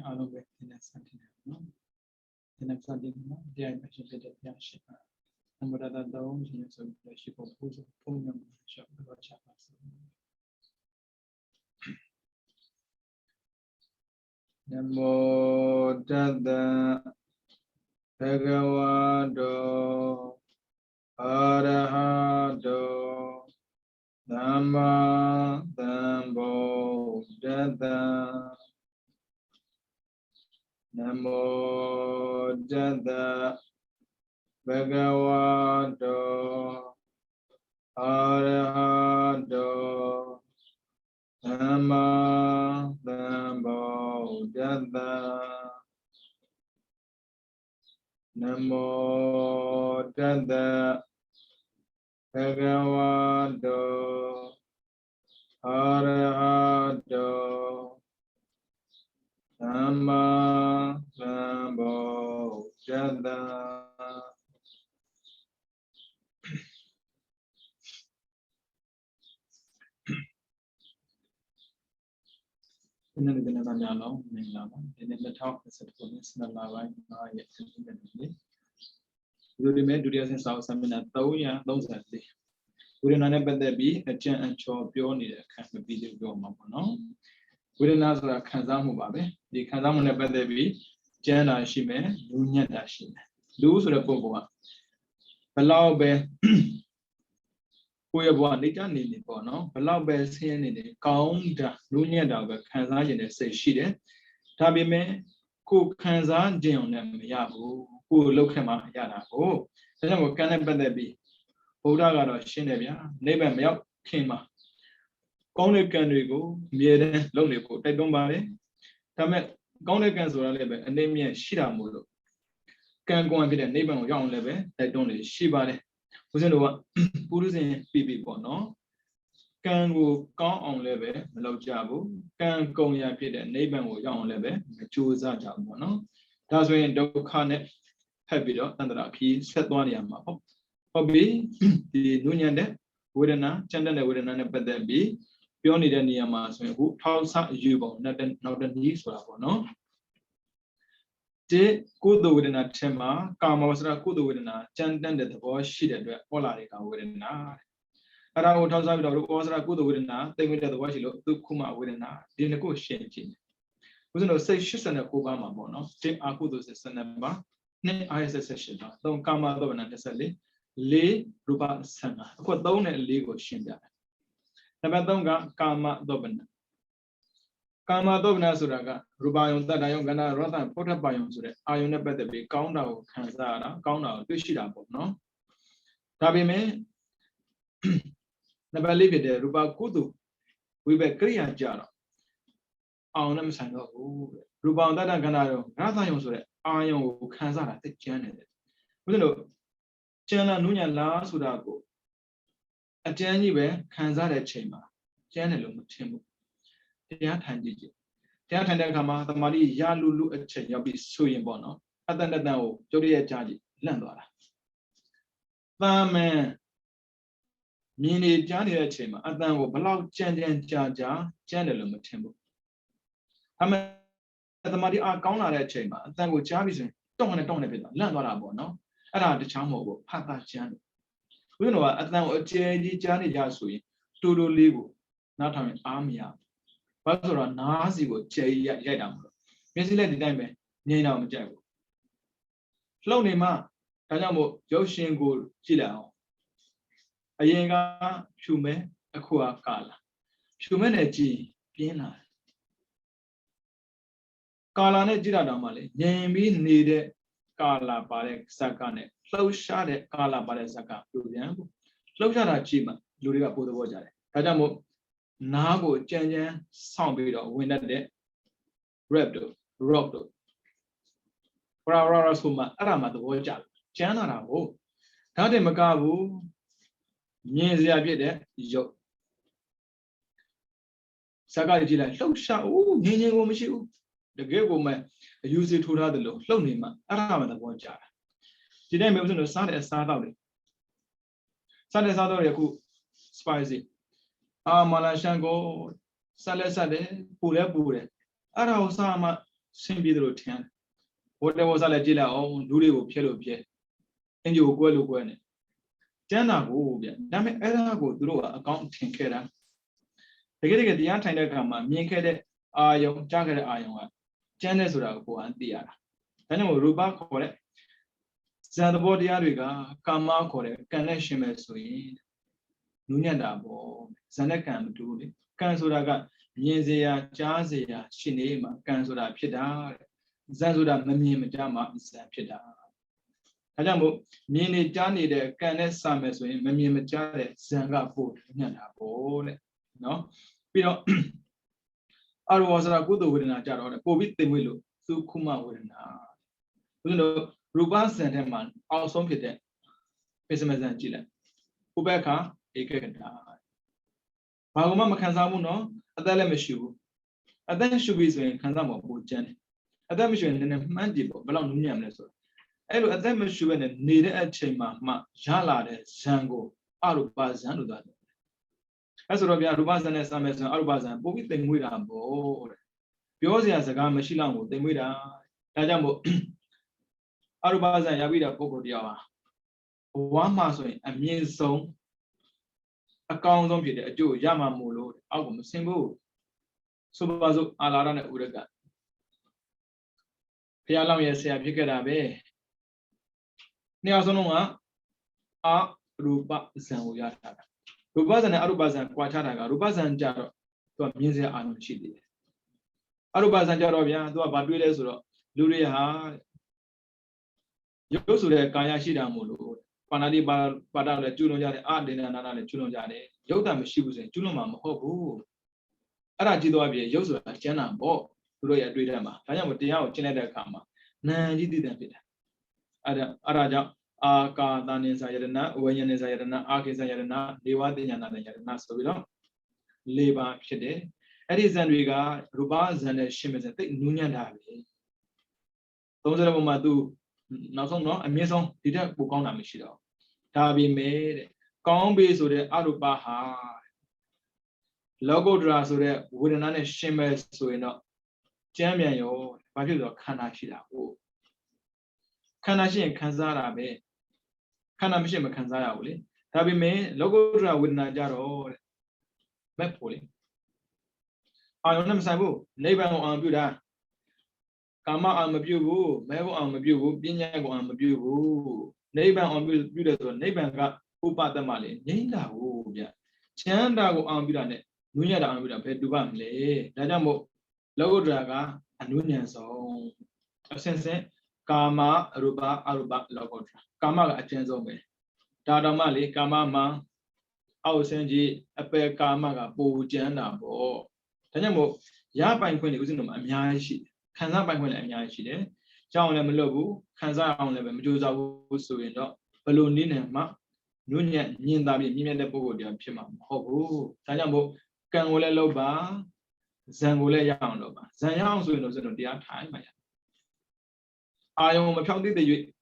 all of it in a sentinel. In a sentinel, the impression that the ship. And what other downs in the ship of whose Pumum shop the chapas. Namo Dada Bhagavado Arahado Dhamma Dhammo Dada Namo Dada Bhagavado Arahado Dhamma Dhammo Dada Namo Dada Bhagavado Arahato Dhamma Dhammo Dada. In the Ganadano, Milano, in the top of the police, the lava, yet you remain to the essence of some in a thousand, those at the. We didn't know there be a chain and chop pioneer can be the Goma. We didn't ask a Kanzamu Babe, the Kanzamu never there be Jana Shime, Union Dashim. Those were the Pogoa. Allow be we have one little nearly bono, allow bells here in the count, Union Dava, Kanzan, say she did. Tabime, cook Kanzan, Jeon, Yahu, who look him up, Yana. Oh, then what can there be? Oda Shinevia, neighbor milk came up. Only can we go, Mieden, lonely put, they don't buy it. Tamet, Gone can so a labor, and name me a Shida Mulu. Can go and be a neighbor of young labor, they don't let Shiba. Was in what Purusin people, no? Can go on labor, low jabu, can go and be a neighbor of young labor, choose a job, no? That's when Dog Carnet, happy dog, and the key set one yama. Hobby, the Union Wooden, Chandana Wooden, but then be Pioni than Yamas, who tells you not the needs for no. De Kudu within a Tema, Kama was a Kudu within a Chandan that the boy sheeted Polarica within a. Around 2000 was a Kudu within a, they went at the Washington to Kuma within a, the negotiating. Was no say she's an Obama bono, take Akudu Sanaba, ne ISS, don't come out of an necessarily. Le Ruba Sana, what down a legal shinda. Nabadonga Kama Dobana. Kama Dobna Suraga, Rubayon that I am gonna rather and put up by on Sure. I never the big count out Kanzara, count out to Shida, no? Tabime never leave it there, Ruba Kudu. We were Korean Jara. Our name sang of Ruban that I'm gonna rather on Sure. I am Kanzara, the Janet. We know. Chana Nunya La Sudago. A Janibe, Kanzara chamber. Janelum Timbu. They are Tandiji. They are Tandakama, the Mali Yalulu a chain, you'll be suing bono. Other than now, Jodia Jaji, Landora. Man, Mini Jani chamber, and then will allow Jan Jaja, Janelum Timbu. I mean, the Mali are gone at chamber, and then with Javis, don't want to be Landora bono. The Chamo, Papa Jan. We know at now a change Johnny Jasui, Tudo Libu, not an army. But a Nazi would say Yadam. Missy Lady Dame, Nina Majago. Slowly ma, Tanamo, Joshin Gold, Chilao. A Yenga, Shume, a Kua Kala. Shumene G, Pina. Kalane Jiradamale, name needed. Kala Barek Sakane, close shot at Kala Barek Saka, Ludian, close shot at Chima, Ludia Pudo Wajare. Kadamo Nago, Janja, Soundbeat, Winner de Repto, Robdo. Rara Suma, Arama the Wajal, Janara, oh. Tade Magabu, Nyezia Bide, Yo Sakajila, close shot, oh, Nini Womishu. The gay woman used it to the low, lonely man, around the one jar. Today, maybe the sun is Sadari. Sunday Sadari, spicy. Ah, Malashango, Salasade, Pule Pule. Arao Sama, Simply the routine. Whatever was a jilla or do they will pill pier. And you go look when it. Jana go, damn it, I go through accounting care. The getting the anti gamma, me and iron, jacket iron. Janus would go and the other. Then will Ruba correct. Zandabody Ariga, Kama correct, connection as we. Nunadabo, Zanakam do it. Kansuraga, Yezia, Jazia, Shinema, Kansura Pida, Zanzura Mamim Jama, Zapida. Ajambo, Mini Jani, the Canes Summers, Mamim Jare, Zanga Port, Nyanabo, no? We don't. I was a good within a jar on a COVID the willow, through Kuma within a. You know, Ruban sent a man, also Peter, Pessimist Gila. Ubeka, a can die. Pagoma Kanzamuno, a delemishu. A then should be saying Kanzamo, Jenny. A demission in a mandible, belong to Yamneso. I look at them as you and needed a chamber, Jala, Zango, Arubazan. As Robia Rubazan as Amazon Arubazan, but we think we are bored. Piosi as a gamma Shilango, then we are Tajambo Arubazan Yavida Poco Diava. One mason, a mean song. A count on Peter, a Jew, Yama Molo, album single. Subazo Alarana Uraga. Pialam yes, I pick it up. Neazonoma a Ruba Zanuyata. Rubazan Arubazan Quatanaga, Rubazan Jaro, to a music on Chili. Arubazan Jarovia, to a Badules, Luria Yosule Kayashida Mulu, Panadi Badala Juno Ardena Nana Juno Jade, Yoda Mishibus and Junoma Hobu. Arajidoabia, Yosua, Jana, Bo, Roya Dridama, Tayamutia, Chineda Kama, Nandi didn't fit. Araja, Aka, Danin Sayana, Wayan Sayana, Aki Sayana, Deva Diana Yarana, so we don't Leba Shede. Eddie Zanriga, Rubaz and Shimmers and take Nunya Davi. Those of Madu, no, a maison, did a book on a Michido. Tabi made, Combi so the Arubaha. Logo draws so that wooden and shimmers so enough. Champion yo, Pajudo Kanashida. Kanashi and Kanzara be Kanamishim Kanzara will Tabi me, logo draw with Najaro Mepoli. I don't know Sabu, neighbor on Buddha. Kama on Mabu, Mavo on Mabu, Binyago on Mabu, neighbor on Buddha, neighbor got Upa the Mali, Ninda, Chanda on Buddha, Nunya on Buddha, Pedubam, Le, Dajamo, logo draga, and Nunya song. A sense. Kama Ruba Aruba Logotra. Kama Achenzo. Tada Mali, Kama Ma, Ausenji, Ape Kama, Bo Jana, Bo. Tanamo, Yapan Queen using them, Amiashi, Kanza by when Amiashi, John Lemelobu, Kanza on the Medusa Wusuindo, Balloon Ma, Nunya, Nindabi, Niman the Bogo, Pima, Hobu, Tanamo, Kanole Loba, Zangule Yang Loba, Zayang Suinos in the time. I am a county the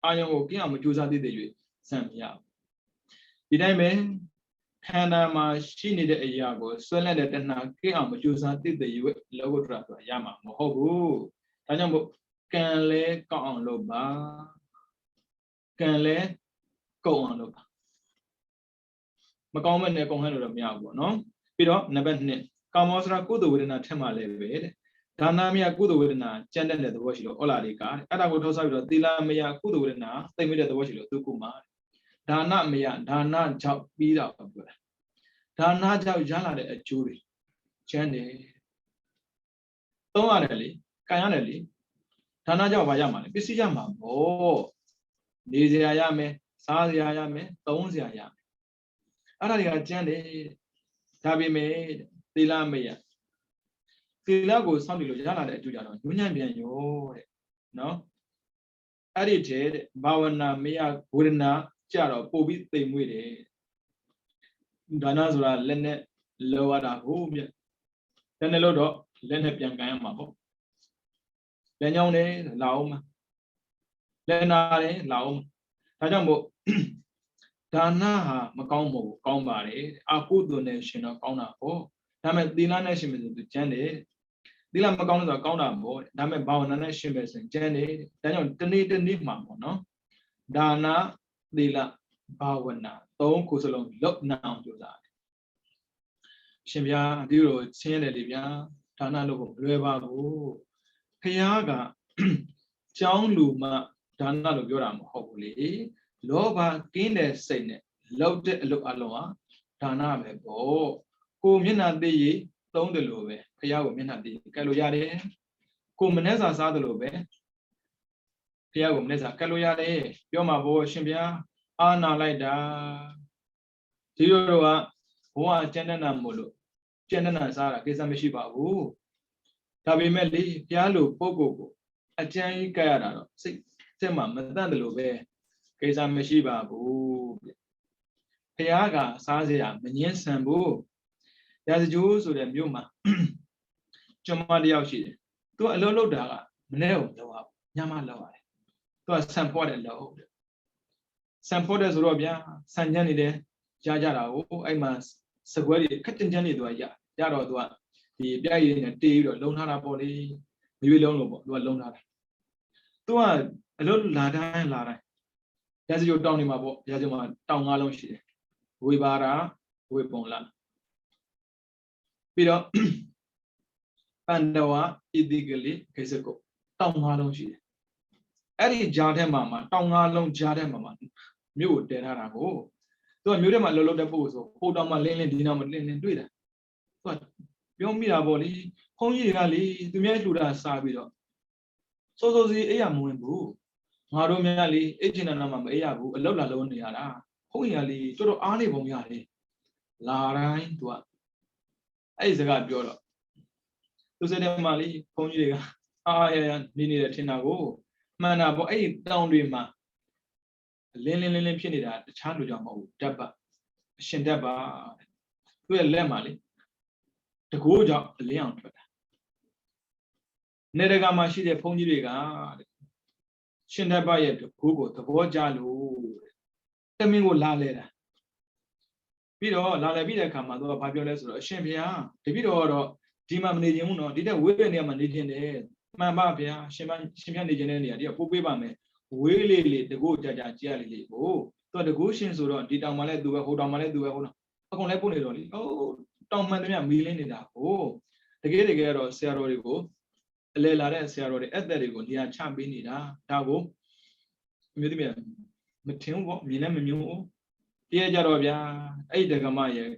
I am working on Majusa did the Samia. Did I mean Hanama she needed a yago, so let it and now Kim Majusa did the logo drop Yama Mohobu. Tanamo can lay go on Loba can lay go on Loba. Macoman a conhero of Yago, no? Pido, Naban, Kamosra Kudu within a Temale. Danamia Kudu within a gender the worship Olarica, and I would also Dila Mea Kudu within a they made the worship of Tukuma. Dana Mea, Dana Chop beat up. Dana Jala a jury. Jenny Tomarelli, Kayanelli, Dana Javayama, Pisiyama, oh, Diziayame, Saziayame, Tonziayame. Araria Jenny Tabi made Dila Mea. Tilago sounded Jana at Juliano, Union, no? Edited Bawana Mea Gurina, Jaro, Pobi, they with it. Danazura, Lenet, Loada, home. Then the Lodo, Lenet Yankayama. Lenyone, Laum. Lenare, Laum. Tajambo Dana, Macombo, Combari, Aku donation of Kona. Tamet Dina Nation is the Chande. ဒီလာမကောင်းလို့ဆိုကောင်းတာပေါ့ဒါပေမဲ့ဘာဝနာနဲ့ရှင်းပဲဆိုရင်ကျန်နေဒါကြောင့်တနေ့မှာပေါ့နော်ဒါနာသီလဘာဝနာ၃ခုစလုံးလွတ်နာအောင်ကြိုးစားတယ်ရှင်ဗျာဒီလိုဆင်းရဲတယ်လေဗျာဒါနလို့မလွယ်ပါဘူးဖះကကျောင်းလူမှဒါနလို့ပြောတာမဟုတ်ဘူးလေလောဘကင်းတဲ့စိတ်နဲ့လောက်တဲ့အလုပ်အလုံးဟာဒါနပဲပေါ့ကိုမျက်နှာသိရသုံးတယ်လို့ပဲဖះကိုမျက်နှာသိကတ်လို့ရတယ်ကိုမနှက်စာစားတယ်လို့ပဲဖះကိုမနှက်စာကတ်လို့ရတယ်ပြောမှာပေါ့ရှင်ဗျာအာနာလိုက်တာဒီလိုတော့ကဘဝကျန်တဲ့နာမို့လို့ကျန်တဲ့နာစားတာကိစ္စမရှိပါဘူးဒါပေမဲ့လေဖះလိုပုံကိုအကျဉ်းကြီးကတ်ရတာတော့စိတ်မှာမတန့်တယ်လို့ပဲကိစ္စမရှိပါဘူးဖះကစားစရာမငင်းဆန်ဘူးရာဇဂျိုးဆိုတဲ့မြို့မှာကျွန်မတယောက်ရှိတယ်သူကအလုပ်လုပ်တာကမနေ့ကလောက်အောင်ညမလောက်ရတယ်သူကဆန်ဖော့တယ်လောက်တယ်ဆန်ဖော့တယ်ဆိုတော့ဗျာဆန်ညံ့နေတယ်ရကြတာကိုအဲ့မှာစကွဲတွေခက်တင်ချမ်းနေသူကရတော့သူကဒီပြည့်ရည်နဲ့တေးပြီးတော့လုံထားတာပေါ့လေမျိုးလုံးလို့ပေါ့သူကလုံထားတာသူကအလုပ်လာတိုင်းရာဇဂျိုးတောင်းနေမှာပေါ့ရာဇဂျိုးမှာတောင်း၅လုံးရှိတယ်ဝေပါရာဝေပုံလာပြီးတော့ပန္ဒဝဣတိကလိခေစကုတောင်း၅လုံးရှိတယ်အဲ့ဒီဂျာထဲမှာတောင်း၅လုံးဂျာထဲမှာမြို့ကိုတည်ထားတာကိုသူကမြို့ထဲမှာလှုပ်လှုပ်တဲ့ပုဂ္ဂိုလ်ဆိုဟိုတောင်မှလင်းဒီနောက်မှလင်းတွေ့တာသူကပြောမိတာပေါ့လေဘုန်းကြီးတွေကလေသူများလှူတာစားပြီးတော့စိုးစီအေးရမဝင်ဘူးငါတို့များလေအိတ်ချင်တဲ့နာမှာမအေးရဘူးအလောက်လာလုံးနေရတာဘုန်းကြီးကလေတော်တော်အားနေပုံရတယ်လာတိုင်းသူကအဲ့ဒီစကားပြောတော့သူစိတ်ထဲမှာလေဘုန်းကြီးတွေကအားရနေတယ်ထင်တာကိုမှန်တာပေါ့အဲ့ဒီတောင်တွေမှာလင်းဖြစ်နေတာတခြားလူကြောင့်မဟုတ်ဘူးဓာတ်ပါအရှင်ဓာတ်ပါသူ့ရဲ့လက်မှာလေတကိုးကြောင့်အလင်းအောင်ထွက်တာနေတကာမှာရှိတဲ့ဘုန်းကြီးတွေကရှင်ဓာတ်ပါရဲ့တကိုးကိုသဘောကျလို့တမင်းကိုလာလဲတာပြီးတော့လာလဲပြီးတဲ့အခါမှာသူကဘာပြောလဲဆိုတော့အရှင်ဘုရားတပည့်တော်ကတော့ဒီမှာမနေခြင်းဘူးနော်ဒီတဲ့ဝေးတဲ့နေရာမှာနေခြင်းတယ်မှန်ပါဗျာရှင်ဘုရားနေခြင်းတဲ့နေရာဒီကပို့ပေးပါမယ်ဝေးလေးတကိုးကြကြကြက်လေးကိုသူကတကိုးရှင်ဆိုတော့ဒီတောင်မှလည်းသူပဲဟိုတောင်မှလည်းသူပဲဟိုတော့အကုန်လည်းပို့နေတော့လေတောင်မှန်တည်းမီးလင်းနေတာကိုတကယ်တော့ဆရာတော်တွေကိုအလဲလာတဲ့ဆရာတော်တွေအသက်တွေကိုနေရာချပေးနေတာဒါကိုအမျိုးသမီးမထင်ဘူးပေါ့မြင်လည်းမမြင်ဘူးတရားကြတော့ဗျာအဲ့ဒီဒကမရဲ့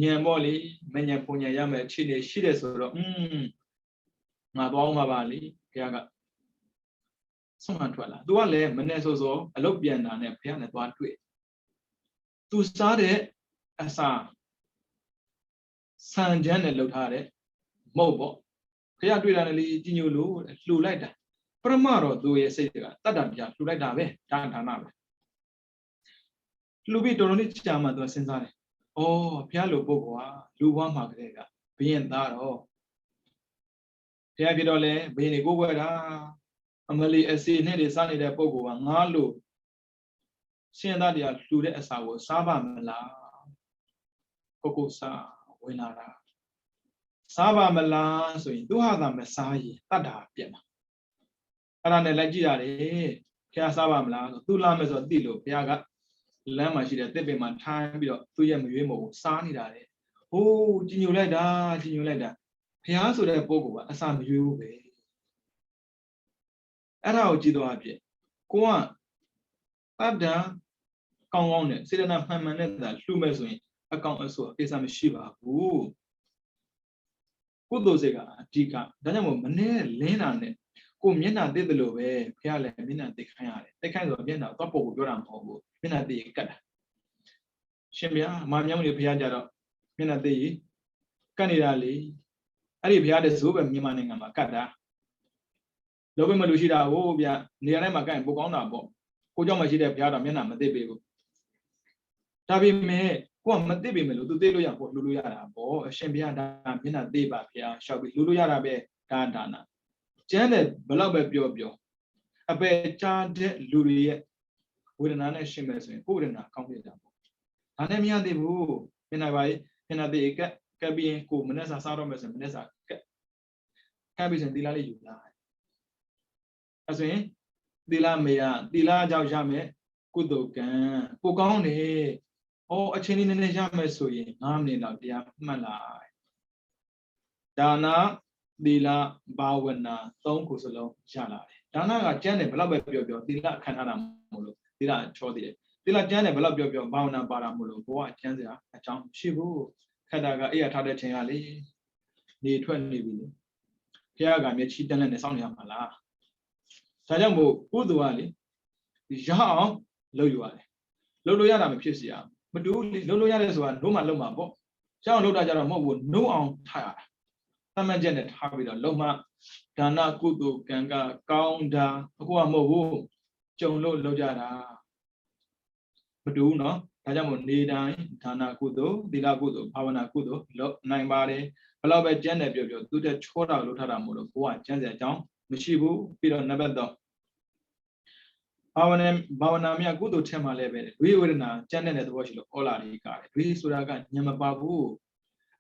ညံပေါ့လေမညံပုံညံရမယ်အခြေအနေရှိတယ်ဆိုတော့ငါသွားမှာပါလေဘုရားကဆုံးမထွက်လာသူကလည်းမနဲ့စောအလုပ်ပြန်တာနဲ့ဘုရားနဲ့သွားတွေ့သူစားတဲ့အစာဆန်ချမ်းနဲ့လှုပ်ထားတဲ့မဟုတ်ပေါ့ဘုရားတွေ့တာနဲ့လေကြီးညိုလို့လှူလိုက်တာပရမတော့သူရဲ့စိတ်ကတတ္တပြလှူလိုက်တာပဲဒါနပဲလှူပြီးတော်တော်လေးကြာမှသူစဉ်းစားတယ်ဩဘုရားလိုပုဂ္ဂိုလ်ဟာလူဘွားမှာကလေးကဘယင်သားတော့ဘုရားပြတော့လဲဘယင်တွေကိုယ်ွယ်တာအမလီအစီနဲ့တွေစားနေတဲ့ပုဂ္ဂိုလ်ကငါလို့ရှင်သားတရားလှူတဲ့အစာကိုစားပါမလားကိုစားဝင်လာတာစားပါမလားဆိုရင်သူဟာသာမစားရင်တတ်တာပြက်မှာအဲ့ဒါနဲ့လိုက်ကြည့်ရတယ်ဘုရားစားပါမလားဆိုသူလာမယ်ဆိုတော့သိလို့ဘုရားကလမ်းမှာရှိတဲ့တစ်ပင်မှာထိုင်းပြီးတော့သူ့ရဲ့မရွေးမကိုစားနေတာလေဟိုးကြီးညိုလိုက်တာဘုရားဆိုတဲ့ပုဂ္ဂိုလ်ကအစာမရွေးဘူးပဲအဲ့ဒါကိုကြည့်တော့အဖြစ်ကိုကတတ်တာကောင်းနဲ့စေတနာမှန်မှန်နဲ့သာလှူမဲ့ဆိုရင်အကောင်အဆိုးအကိစ္စမရှိပါဘူးကုသိုလ်စိတ်ကအဓိကဒါကြောင့်မို့မနဲ့လင်းတာနဲ့ကိုမျက်နှာသိတယ်လို့ပဲဘုရားလည်းမျက်နှာသိခိုင်းရတယ်သိခိုင်းဆိုတော့မျက်နှာတော့ပုံကိုပြောတာမဟုတ်ဘူးမျက်နှာသိကတ်တာရှင်ဗျာမာမြောင်းလေးဘုရားကြတော့မျက်နှာသိကတ်နေတာလေအဲ့ဒီဘုရားတဲ့ဇိုးပဲမြန်မာနိုင်ငံမှာကတ်တာလောဘမလူရှိတာဟိုဗျာနေရာတိုင်းမှာကတ်ရင်ပိုကောင်းတာပေါ့ကိုเจ้าမရှိတဲ့ဘုရားတော်မျက်နှာမသိပေးဘူးဒါပေမဲ့ကိုကမသိပေမဲ့လို့သူသိလို့ရပေါ့လူလို့ရတာပေါ့အရှင်ဘုရားဒါမျက်နှာသိပါဘုရားရှောက်ပြီးလူလို့ရတာပဲဒါနာကျမ်းတယ်ဘလောက်ပဲပြောအပယ်ကြားတဲ့လူတွေရဲ့ဝေဒနာနဲ့ရှင်းမယ်ဆိုရင်ကိုယ်ဝေဒနာကောင်းပြတာပေါ့ဒါနဲ့မရသေးဘူးမျက်နှာပါမျက်နှာသိကပ်ပြီးရင်ကိုမနဲ့စားတော့မယ်ဆိုရင်မနဲ့စား看不成地拉里有啦，他说地拉没啊，地拉叫下面古都干，不讲的，哦，而且你那下面所以俺们老爹慢来，但那地拉把文呐，东古是喽下来，但那个讲的不老白表，地拉看他那么咯，地拉错的，地拉讲的不老表，把文呐把那么咯，我讲的啊，讲是不，看那个哎呀，他的钱啊哩，你穿你比。ဘုရားကမျက်ချီတက်လက်နဲ့စောင့်နေရမှာလားဒါကြောင့်မို့ကုသိုလ်ကလေရအောင်လုပ်ယူရတယ်လုပ်လို့ရတာမဖြစ်စီရမတူလေလုပ်လို့ရတယ်ဆိုတာလုံးမလုံးမှာပေါ့ရအောင်လုပ်တာကြတော့မဟုတ်ဘူးနှုတ်အောင်ထားရတာသတ်မှတ်ချက်နဲ့ထားပြီးတော့လုံးမဒါနကုသိုလ်ကံကကောင်းတာအခုကမဟုတ်ဘူးကြုံလို့လုပ်ကြတာမတူဘူးเนาะဒါကြောင့်မို့နေတိုင်းဒါနကုသိုလ်သီလကုသိုလ်ဘာဝနာကုသိုလ်လုပ်နိုင်ပါတယ်ဘယ်လောက်ပဲကျမ်းတယ်ပြောသူတက်ချောတာလို့ထားတာမို့လို့ကိုကကျမ်းစရာအကြောင်းမရှိဘူးပြီးတော့နံပါတ်3ဘာဝနာမြတ်ကုသိုလ်ထက်မှလည်းပဲဒွေဝေဒနာကျမ်းတဲ့သဘောရှိလို့ဩလာလေးကားတယ်ဒွေဆိုတာကညံမပါဘူး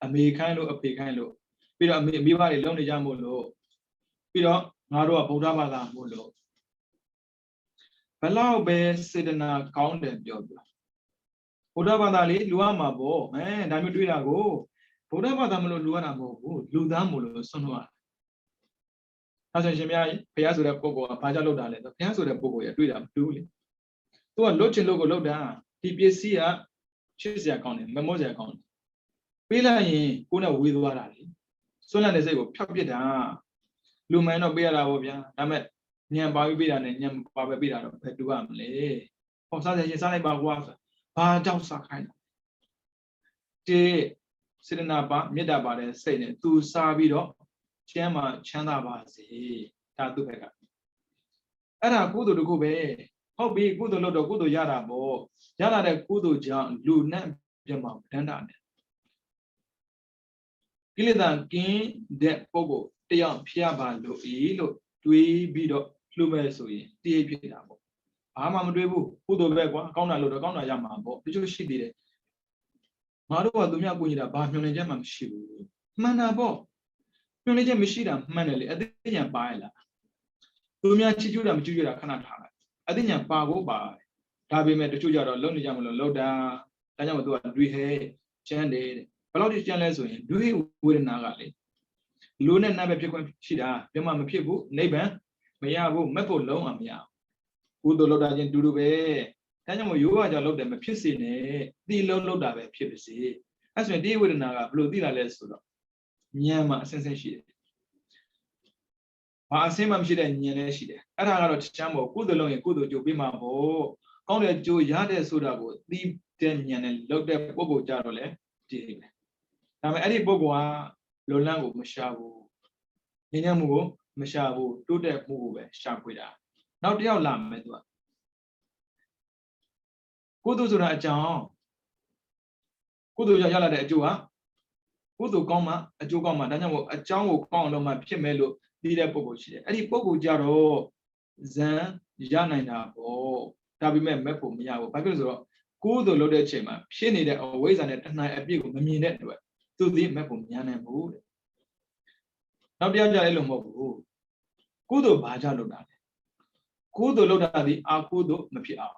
အမေခိုင်းလို့အဖေခိုင်းလို့ပြီးတော့မိဘတွေလုံနေကြမို့လို့ပြီးတော့ငါတို့ကဗုဒ္ဓဘာသာမို့လို့ဘယ်လောက်ပဲစေတနာကောင်းတယ်ပြောဗုဒ္ဓဘာသာလေးလူရမှာပေါ့ဒါမျိုးတွေးတာကိုဗုဒ္ဓဘာသာမလို့လူရတာမဟုတ်ဘူးလူသားမို့လို့ဆွန့်လွတ်ရတယ်။အဲဆိုရှင်များဘုရားဆိုတဲ့ပုဂ္ဂိုလ်ကဘာကြောင့်လုပ်တာလဲဆိုဘုရားဆိုတဲ့ပုဂ္ဂိုလ်ရတွေ့တာမတူးလေ။သူကလွတ်ချင်လို့ကိုလုပ်တာဒီပစ္စည်းကချစ်စရာကောင်းတယ်မမောစရာကောင်းတယ်။ပေးလိုက်ရင်ကိုယ်နဲ့ဝေးသွားတာလေ။ဆွန့်လန့်တဲ့စိတ်ကိုဖျောက်ပစ်တာလူမှန်တော့ပေးရတာပေါ့ဗျာ။ဒါမဲ့ညံပါပြီးပေးတာနဲ့ညံပါပဲပေးတာတော့ဘယ်တူရမလဲ။ဟောစားစရာရင်စားလိုက်ပါကွာဘာကြောင့်စားခိုင်းတာ။ဒီစေတနာပါမေတ္တာပါတဲ့စိတ်နဲ့သူစားပြီးတော့ကျမ်းမှာချမ်းသာပါစေဒါသူ့ဘက်ကအဲ့ဒါကုသိုလ်တခုပဲဟုတ်ပြီကုသိုလ်လို့တော့ကုသိုလ်ရတာပေါ့ရလာတဲ့ကုသိုလ်ကြောင့်လူနဲ့ပြမဗန္တာနဲ့ကိလေသာကင်းတဲ့ပုဂ္ဂိုလ်တယောက်ဖျက်ပါလို့လို့တွေးပြီးတော့လှုပ်မဲ့ဆိုရင်တည်ဖြစ်တာပေါ့ဘာမှမတွေးဘူးကုသိုလ်ပဲကွာကောင်းတာလို့တော့ကောင်းတာရမှာပေါ့တချို့ရှိသေးတယ်ငါတို့ကသူများကိုကြီးတာဘာမျှော်လင့်ချက်မှမရှိဘူးမှန်တာပေါ့မျှော်လင့်ချက်မရှိတာမှန်တယ်လေအသိဉာဏ်ပါရလားသူများချစ်ကျူးတာမချစ်ကျူးတာခဏထားလိုက်အသိဉာဏ်ပါဖို့ပါတယ်ဒါပေမဲ့တချို့ကြတော့လုံနေကြမလို့လောက်တာဒါကြောင့်မို့သူကတွေးဟဲကျန်းတယ်ဘယ်လောက်ထိကျန်းလဲဆိုရင်တွေးဝေဒနာကလေလူနဲ့နတ်ပဲဖြစ်ခွင့်ရှိတာပြမမဖြစ်ဘူးနိဗ္ဗာန်မရဘူးမက်ဖို့လုံးအောင်မရဘူးကုသိုလ်လောက်တာချင်းတူတူပဲဒါကြောင့်မို့ယောဂကြောင့်လောက်တယ်မဖြစ်စေနဲ့တိလုံးလောက်တာပဲဖြစ်ပါစေအဲဆိုရင်ဒီဝေဒနာကဘယ်လိုသိလာလဲဆိုတော့ဉာဏ်မှာအစင်းစင်းရှိတယ်ဘာအစင်းမှမရှိတဲ့ဉာဏ်လည်းရှိတယ်အဲ့ဒါကတော့ချမ်းမို့ကုသိုလ်လုံးရင်ကုသိုလ်ကြိုပြီးမှာပေါ့ကောင်းတဲ့ကြိုရတဲ့ဆိုတာကိုသိတဲ့ဉာဏ်နဲ့လောက်တဲ့ပုဂ္ဂိုလ်ကြတော့လေကြည့်တယ်ဒါပေမဲ့အဲ့ဒီပုဂ္ဂိုလ်ကလွန်လန်းကိုမရှာဘူးဉာဏ်မှုကိုမရှာဘူးတိုးတက်မှုကိုပဲရှာဖွေတာနောက်တစ်ယောက်လာမယ်သူကကုသိုလ်ဆိုတာအကြောင်းကုသိုလ်ရလာတဲ့အကျိုးဟာကုသိုလ်ကောင်းမှအကျိုးကောင်းမှဒါကြောင့်မို့အကြောင်းကိုကောင်းအောင်လုပ်မှဖြစ်မယ်လို့သိတဲ့ပုဂ္ဂိုလ်ရှိတယ်အဲ့ဒီပုဂ္ဂိုလ်ကြတော့ဇန်ရနိုင်တာပေါ့ဒါပေမဲ့မဲ့ဖို့မရဘူးဘာဖြစ်လို့ဆိုတော့ကုသိုလ်လုပ်တဲ့အချိန်မှာဖြစ်နေတဲ့အဝိဇ္ဇာနဲ့တဏှာအပြည့်ကိုမမြင်တဲ့အတွက်သူသိမဲ့ဖို့မရနိုင်ဘူးတဲ့နောက်တစ်ယောက်ကြလည်းလို့မဟုတ်ဘူးကုသိုလ်ဘာကြောင့်လုပ်တာလဲကုသိုလ်လုပ်တာဒီအကုသိုလ်မဖြစ်အောင်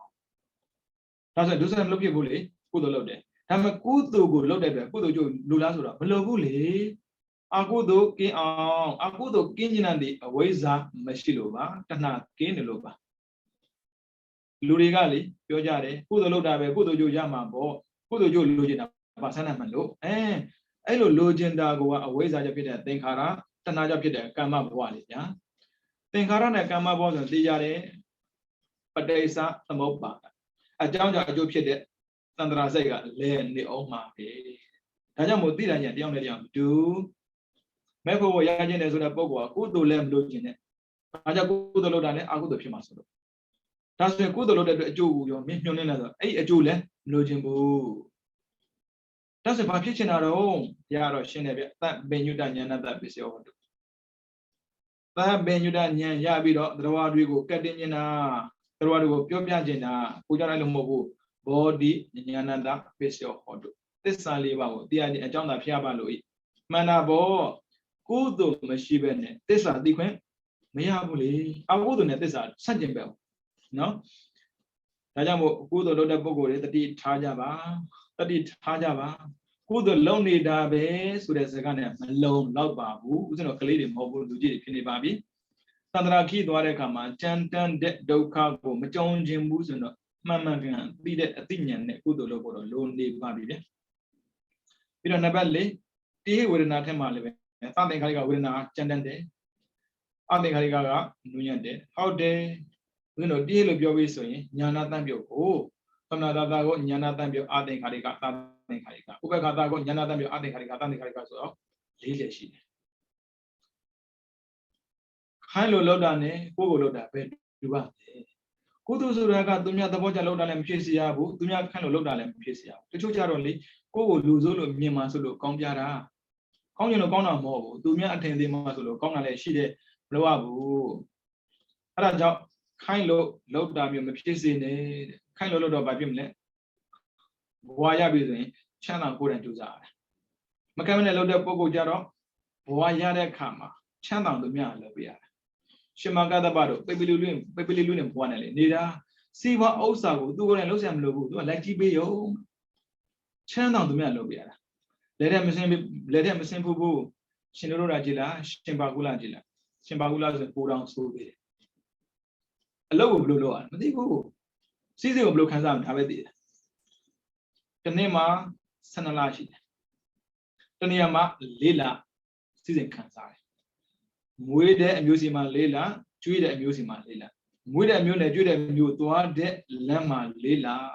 ဒါဆိုဒုစရမလုပ်ဖြစ်ဘူးလေကုသိုလ်လုပ်တယ်ဒါပေမဲ့ကုသိုလ်ကိုလုပ်တဲ့အတွက်ကုသိုလ်ကျိုးလူလားဆိုတော့မလုပ်ဘူးလေအကုသိုလ်ကင်းအောင်အကုသိုလ်ကင်းခြင်းနဲ့အဝိဇ္ဇာမရှိလို့ပါတဏှာကင်းတယ်လို့ပါလူတွေကလေပြောကြတယ်ကုသိုလ်လုပ်တာပဲကုသိုလ်ကျိုးရမှာပေါ့ကုသိုလ်ကျိုးလိုချင်တာဘာဆန်းမှမလို့အဲ့လိုလိုချင်တာကအဝိဇ္ဇာကြောင့်ဖြစ်တဲ့သင်္ခါရတဏှာကြောင့်ဖြစ်တဲ့ကမ္မဘဝလေဗျာသင်္ခါရနဲ့ကမ္မဘဝဆိုသိကြတယ်ပဋိစ္စသမုပ္ပါဒအကြောင်းကြောင့်အကျိုးဖြစ်တဲ့သန္တရာစိတ်ကလဲနေအောင်မှာပဲဒါကြောင့်မို့သိတယ်ညာတယောက်နဲ့တယောက်တူမဲ့ဖို့ရခြင်းတယ်ဆိုတဲ့ပုဂ္ဂိုလ်ကကုသိုလ်လည်းမလို့ခြင်းနဲ့ဒါကြောင့်ကုသိုလ်လုပ်တာလည်းအကုသိုလ်ဖြစ်မှာဆိုတော့ဒါဆိုရင်ကုသိုလ်လုပ်တဲ့အတွက်အကျိုးကိုရောမြင်ညွှန်းနေလဲဆိုတော့အဲ့ဒီအကျိုးလည်းမလို့ခြင်းဘူးဒါဆိုဘာဖြစ်ချင်တာတော့ရတော့ရှင်းတယ်ဗျသဗ္ဗညုတဉာဏတ္တပစ္စယောဟောတုသဗ္ဗညုတဉာဏ်ရပြီးတော့သရဝါတွေကိုကတ်တင်နေတာသရဝါတွေကိုပြောပြချင်တာကိုကြောင့်လည်းမဟုတ်ဘူးဘောဓိဉာဏတ္တပစ္စယောဟောတုသစ္စာလေးပါးကိုတရားချင်းအကြောင်းသာဖျားပါလို့ဤမှန်တာပေါ့孤独没西边呢，这啥地方没呀不哩？啊，孤独呢，这啥三千标，喏。大家莫孤独老的不过的，特地查家吧，特地查家吧。孤独老你那边，说的是干呢，老巴布，我这个可怜的毛布都记得偏的巴比。当然，去多的干嘛？简单的都靠过，没种进步是喏，慢慢看，比的第年呢，孤独老过了，老你巴比的。比如那边嘞，第一位那天嘛嘞，三天开个位那简单的，二天开个努力的，好的。我们第一路标为所以，伢那单标哦，他们那单个伢那单标阿丁卡里卡，单丁卡里卡，我把卡单个伢那单标阿丁卡里卡，单丁卡里卡说，理解是的。看路老大呢，过个老大别对吧？过多数人家，对面大包家老大来偏西呀不，对面看路老大来偏西呀，就出家人哩，过个路走路面嘛走路讲家啦，讲人路讲那么不，对面听的嘛走路讲那来是的，老阿不，那叫。看路老大没偏西呢，看路老大白偏嘞，我也别说，相当个人就咋了，没看见老大不过家了，我也来看嘛，相当都面老不呀。什么干的巴罗，贝贝鲁呢不玩了，你啦，西瓜欧沙古，都过来老乡们路，都来几杯哟，相当都面老不呀。来天没先夫妇，新罗拉吉拉，新巴古拉吉拉，新巴古拉是布朗苏的。老不老啊，没得过，谁不老看上他们的？这年嘛，三那拉西，这年嘛，累了，谁看上？每的မျိုးစီမှာလေးလားကျွေးတဲ့မျိုးစီမှာလေးလားမွေးတဲ့မျိုးနဲ့ကျွေးတဲ့မျိုးသွားတဲ့လမ်းမှာလေးလား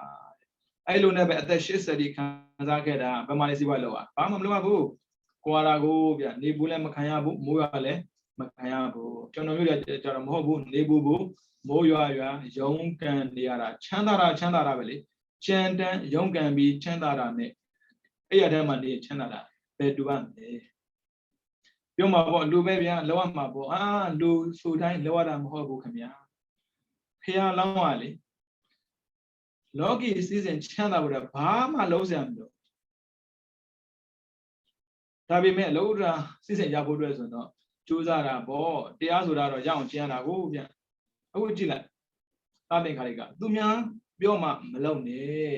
အဲ့လိုနဲ့ပဲအသက်80ဒီခံစားခဲ့တာဘယ်မှာလဲစီးပွားလောက်อ่ะဘာမှမလုပ်ရဘူးကွာတာကိုဗျနေဘူးလည်းမခံရဘူးမိုးရွာလည်းမခံရဘူးကျွန်တော်မျိုးလည်းကြတော့မဟုတ်ဘူးနေဘူးမိုးရွာရုံးကန်နေရတာချမ်းသာတာပဲလေကြမ်းတမ်းရုံးကန်ပြီးချမ်းသာတာနဲ့အဲ့ရတဲ့မှာနေချမ်းသာတာပဲတူပါမယ်ပြောမှာပေါ့လူပဲဗျာလောရမှာပေါ့လူဆိုတိုင်းလောရတာမဟုတ်ဘူးခင်ဗျာဖះလောင်းပါလေလောကီစီစဉ်ချမ်းသာဖို့တော့ဘာမှလုံးစရာမလိုဒါပေမဲ့လောကရာစီစဉ်ရဖို့အတွက်ဆိုတော့ကြိုးစားတာပေါ့တရားဆိုတာတော့ရအောင်ကျင့်ရတာကိုဗျာအခုကြည့်လိုက်သာသင်္ခါရိကသူများပြောမှမလုပ်နဲ့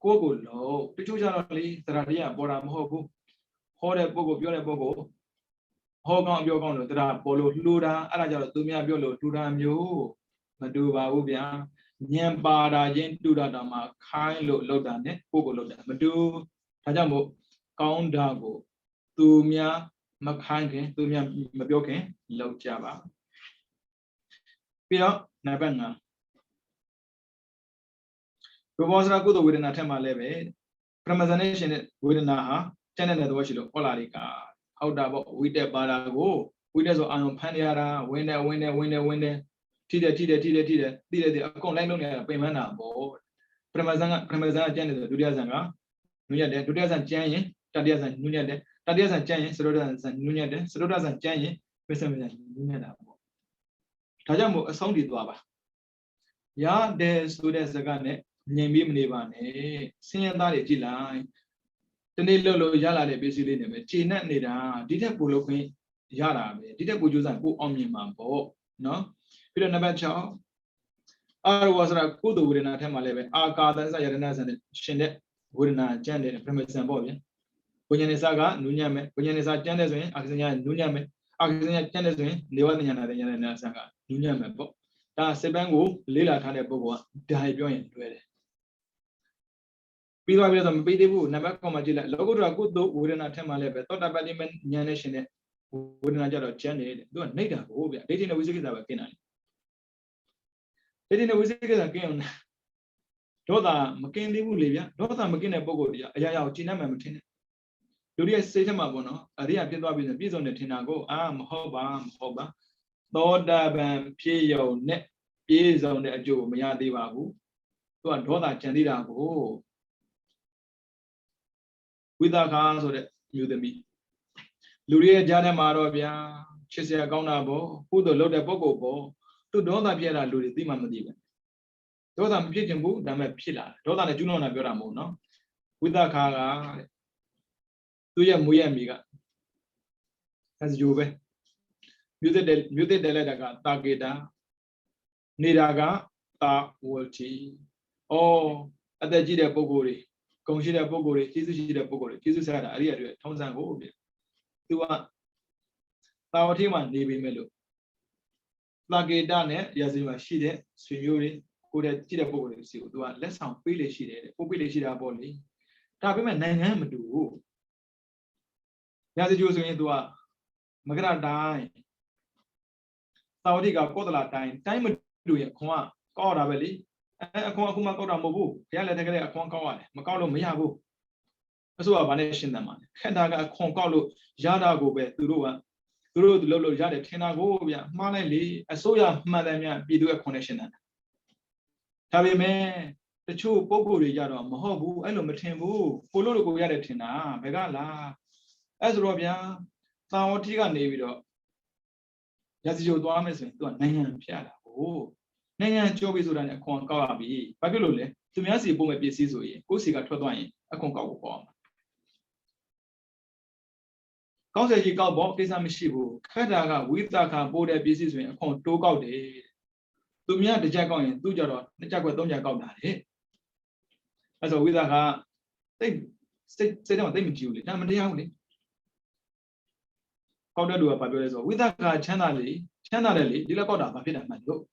ကိုယ့်ကိုလုံးတချို့ကျတော့လေသရတရားပေါ်တာမဟုတ်ဘူးဟောတဲ့ပုဂ္ဂိုလ်ပြောတဲ့ပုဂ္ဂိုလ်ဟောကောင်းပြောကောင်းလို့တရားပေါ်လို့လှူတာအဲ့ဒါကြတော့သူများပြောလို့လှူတာမျိုးမတူပါဘူးဗျာဉာဏ်ပါတာချင်းတူတာတောင်မှခိုင်းလို့လောက်တာနဲ့ကိုယ့်ကိုလောက်တာမတူဒါကြောင့်မို့ကောင်းတာကိုသူများမခိုင်းခင်သူများမပြောခင်လောက်ကြပါပြီးတော့နံပါတ်5ဘဘောစရာကုသိုလ်ဝေဒနာထက်မှလည်းပဲပရမဇန်နဲ့ရှင်တဲ့ဝေဒနာဟာကျန်တဲ့သဘောရှိလို့ဟောလာလေးကဟုတ်တာပေါ့ဝိတက်ပါတာကိုဝိတက်ဆိုအာယုံဖန်ရတာဝင်းတယ်ထိတယ်သိတယ်အကုန်လိုက်လုံးနေရတာပင်ပန်းတာပေါ့ပရမဇန်ကကျန်တယ်ဆိုဒုတိယဇန်ကနုညက်တယ်ဒုတိယဇန်ကျန်ရင်တတိယဇန်နုညက်တယ်တတိယဇန်ကျန်ရင်စရုဒ္ဒဇန်နုညက်တယ်စရုဒ္ဒဇန်ကျန်ရင်ပစ္စမဇန်နုညက်တာပေါ့ဒါကြောင့်မို့အဆုံးတည်သွားပါရတဲ့ဆိုတဲ့စကားနဲ့ငြိမ်ပြီးမနေပါနဲ့ဆင်းရဲသားတွေကြည့်လိုက်တနေ့လို့ရလာတဲ့ပစ္စည်းလေးတွေပဲခြေနဲ့နေတာဒီထက်ပိုလို့ခွင့်ရတာပဲဒီထက်ပိုကြိုးစားပိုအောင်မြင်မှာပေါ့နော်ပြီးတော့နံပါတ်6အာရဝဆရာကုသိုလ်ဝေဒနာထက်မှလည်းပဲအာကာသစယရဏဇန်နဲ့ရှင်တဲ့ဝေဒနာကျန်တဲ့ပရမဇန်ပေါ့ဗျဝိညာဉ်နေစာကနုညံ့မယ်ဝိညာဉ်နေစာကျန်တဲ့ဆိုရင်အာကစညာနုညံ့မယ်အာကစညာကျန်တဲ့ဆိုရင်နေဝဉာဏတဲ့ဉာဏနဲ့စာကနုညံ့မယ်ပေါ့ဒါစစ်ပန်းကိုလေးလာထားတဲ့ပုဂ္ဂိုလ်ကဒါပြောရင်လွယ်တယ်ပြီးတော့ဆိုမပြီးသေးဘူးနံပါတ်9မှာကြည့်လိုက်လောကုတ္တရာကုသိုလ်ဝေဒနာထက်မှလည်းပဲသောတာပတ္တိမဉာဏ်နဲ့ရှင်တဲ့ဝေဒနာကြတော့ကျန်တယ်သူကနှိပ်တာကိုဗျဒိဋ္ဌိနဲ့ဝိသေကိစ္စပဲกินတာလေဒိဋ္ဌိနဲ့ဝိသေကိစ္စกินအောင်ဒေါသမกินသေးဘူးလေဗျဒေါသမกินတဲ့ပုဂ္ဂိုလ်တရားအရာရာကိုကျင့်တတ်မှမထင်နဲ့လူတွေစိတ်ထဲမှာပေါ့နော်အရိယာဖြစ်သွားပြီဆိုပြည့်စုံတဲ့ထင်တာကိုမဟုတ်ပါသောတာပန်ဖြစ်ရုံနဲ့ပြည့်စုံတဲ့အကျိုးမရသေးပါဘူးသူကဒေါသကျန်သေးတာကိုဝိသကာဆိုတဲ့မျိုးသမီးလူတွေရဲ့ကြားထဲမှာတော့ဗျာချစ်စရာကောင်းတာပေါ့ကုသိုလ်လုပ်တဲ့ပုဂ္ဂိုလ်ပေါ့သူဒေါသဖြစ်တာလူတွေသိမှမသိဘူးဒေါသမဖြစ်ခြင်းဘူးဒါပေမဲ့ဖြစ်လာဒေါသနဲ့ကျွလွန်တာပြောတာမဟုတ်နော်ဝိသကာကတဲ့သူရဲ့မွေးရမီက as you be muted delegaga tageda Niraga ta wolti oh at the Gida Bogori consider Bogori Jesus Bogori Jesus had a real Tonsan go to a Tawatima Nibi Melo Lagedane Yazima Shide Swimuri who had Gida Bogori to a less sound Pili Shide Popili Shida Boli Tabiman Nanham do Yazid into a Magara die Saudi got Kodala time doing Kwa Kora Belly a Kuma Kora Mobu Yala a Konkawa Macalo Miyabu so a vanishing the man Kendaga Konkalo Jada go back to Rua through the Lolo Jada Kenago Malay a soya Madamia Bidu a connection Tabi me the two Boguri Yada Mahobu Elomatimbu Polo go Yadatina Megala as Robia Taotiga Navido Yazio Duames to a Nayan Piala. Oh, Nayan Joby Sudan a Conkawabi, Babylole, to me as a boom at Pisizo, Kusiga Todwine, a Conkawa form. Conseil Galbo is a Mishibu, Kadaga, with Daka, Boda Bisis, and Con Togo de. To me at the Jagon, Dujaro, the Jaguadonia Gauda. As a with a they say down, they meet you, Namadiouni. Do a Babylon with a channelly, Dilacoda, Papida Mando.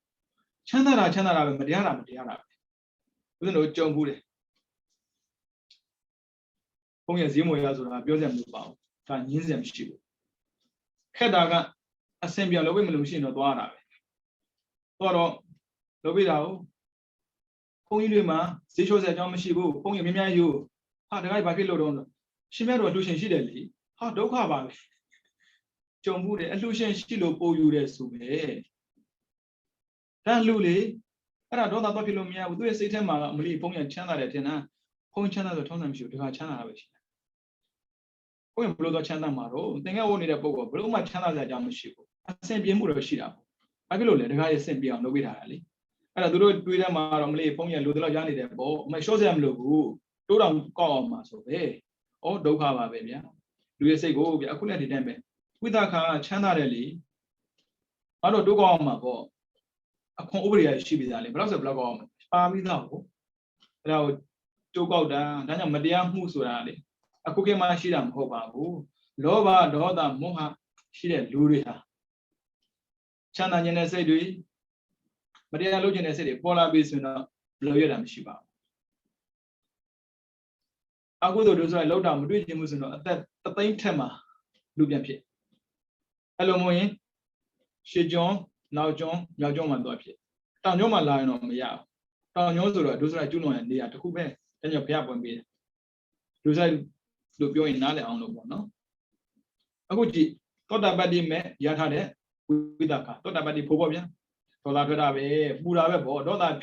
Chanara, Madiana, with no John Wood. Only Zimo Yazura, Biosam Lubao, Tan Yinzam Shibu. Kedaga, a sembia women machine of Dwara. Toro, Lobidao, Pongima, Sichos at Yamashibu, Pongimia, you, how the guy Babylon. She made a Lucian Shideli, how do Kaba. John Wood, a Lucian Shilo Po Ures. Then Luli, and I don't know what Pilomia would do a Satan Mali Pong and Chana at Tina, Pong Chana the Tonam shoot to her Chana. When Blood Chana Maro, then I wanted a book of Blue my Chana that Yamashibu. I sent Biamura Shida. I will let the guy send beyond the Vidali. And I do it with a Maramli, Pong and Ludla Jani de Bo, my shows them logo, do not call Maso, eh? Or Dokava, baby. Do you say go? I couldn't remember. With a car, Chana Rally. I don't do go my boy. A Combria she be darling, but also blog on Spami now. Now, took out down, then a Madiam Musurali. A cookie my shidam hobabu, Lova, Doda, Moha, she had Luriha. Chana Yena said, Madia Lugin said, Pola Bisuna, Loyam Shiba. I go to those I low down, doing Musino at that same tema, Lubian Pit. Hello, Moyen. She John. Now John, Yajon and Doppy. Town Yoma line on me out. Town Yozura, those I do know and they are to Kube, then your piap won't be. Those I do go in Nale on the one, no? Aguji, thought that body met Yatade with a car, thought that body Pobia, Tolave, Buddha, or Doda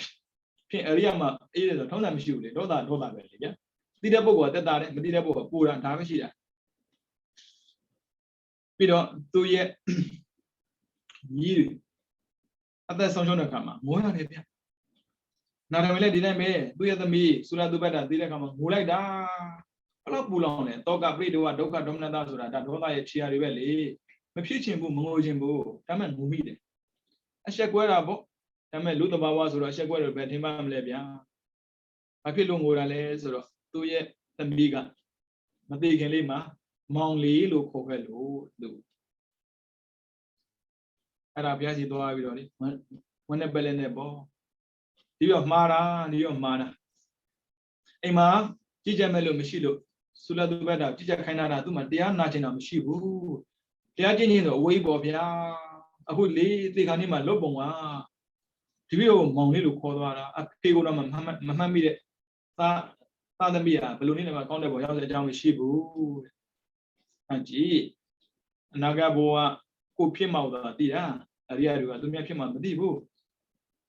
Ariama, either the Tonam shoe, Doda, yeah. Did a book that but did a book, Pura and Tavashida. We don't do yet. You. At that Sanjona Kama, more than it. Not a didn't me, do you the me, Sula do better, did I come, who like that? A lot of it, Toga Brido, Doka Domina Sura, that don't like Chia Rivelli, a pitching boom, Mojimbo, Taman Mumide. I check where I bought, Taman Ludabawas or I check where I bet him, Lebia. I feel Murales or 2 years, the Miga. Madigan Lima, Mount Lee, look over do. Arabiasi do I will when a bell in a ball. You of Mara, you of Mana. Ema, Jijamelo Michilo, Sula do better, Jija Canada, do my dear Natina Mishibu. The Argentino, wave of ya, a good lady, the Hanima Lobonga. Tibio, Monilo Quadra, a Pigura Mamma, Father Mia, Balloonina, Condabo, House down with Shibu. And gee, Nagaboa. Pimauda, dear, a real to make him on the Dibu.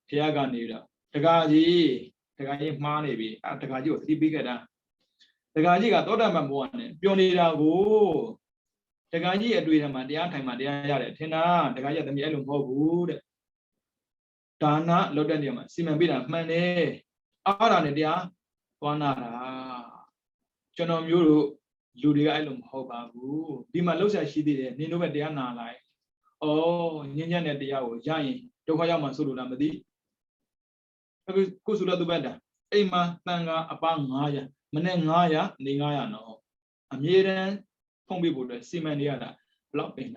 Tiaga Nida, the Gaji, the Gaji Manabi, at the Gaji, the bigger. The Gaji got other one, Pionida go. The Gaji at Widam, the anti-Madia, Tina, the Gaja, the yellow wood. Dana, Lodanium, Simabida, Mane, Arandia, Wanara. Jonom Yuru, Ludi Ilum Hobabu, Dima Losa Shidi, Ninova Diana like. Oh, Ninjan at the Yao, Jai, Tokayama Sululamadi. Kusula the better. Ema, Tanga, upon Maya, Manengaya, Ningaya no. A Miran, Pombi Buddha, Simaniada, Blopping.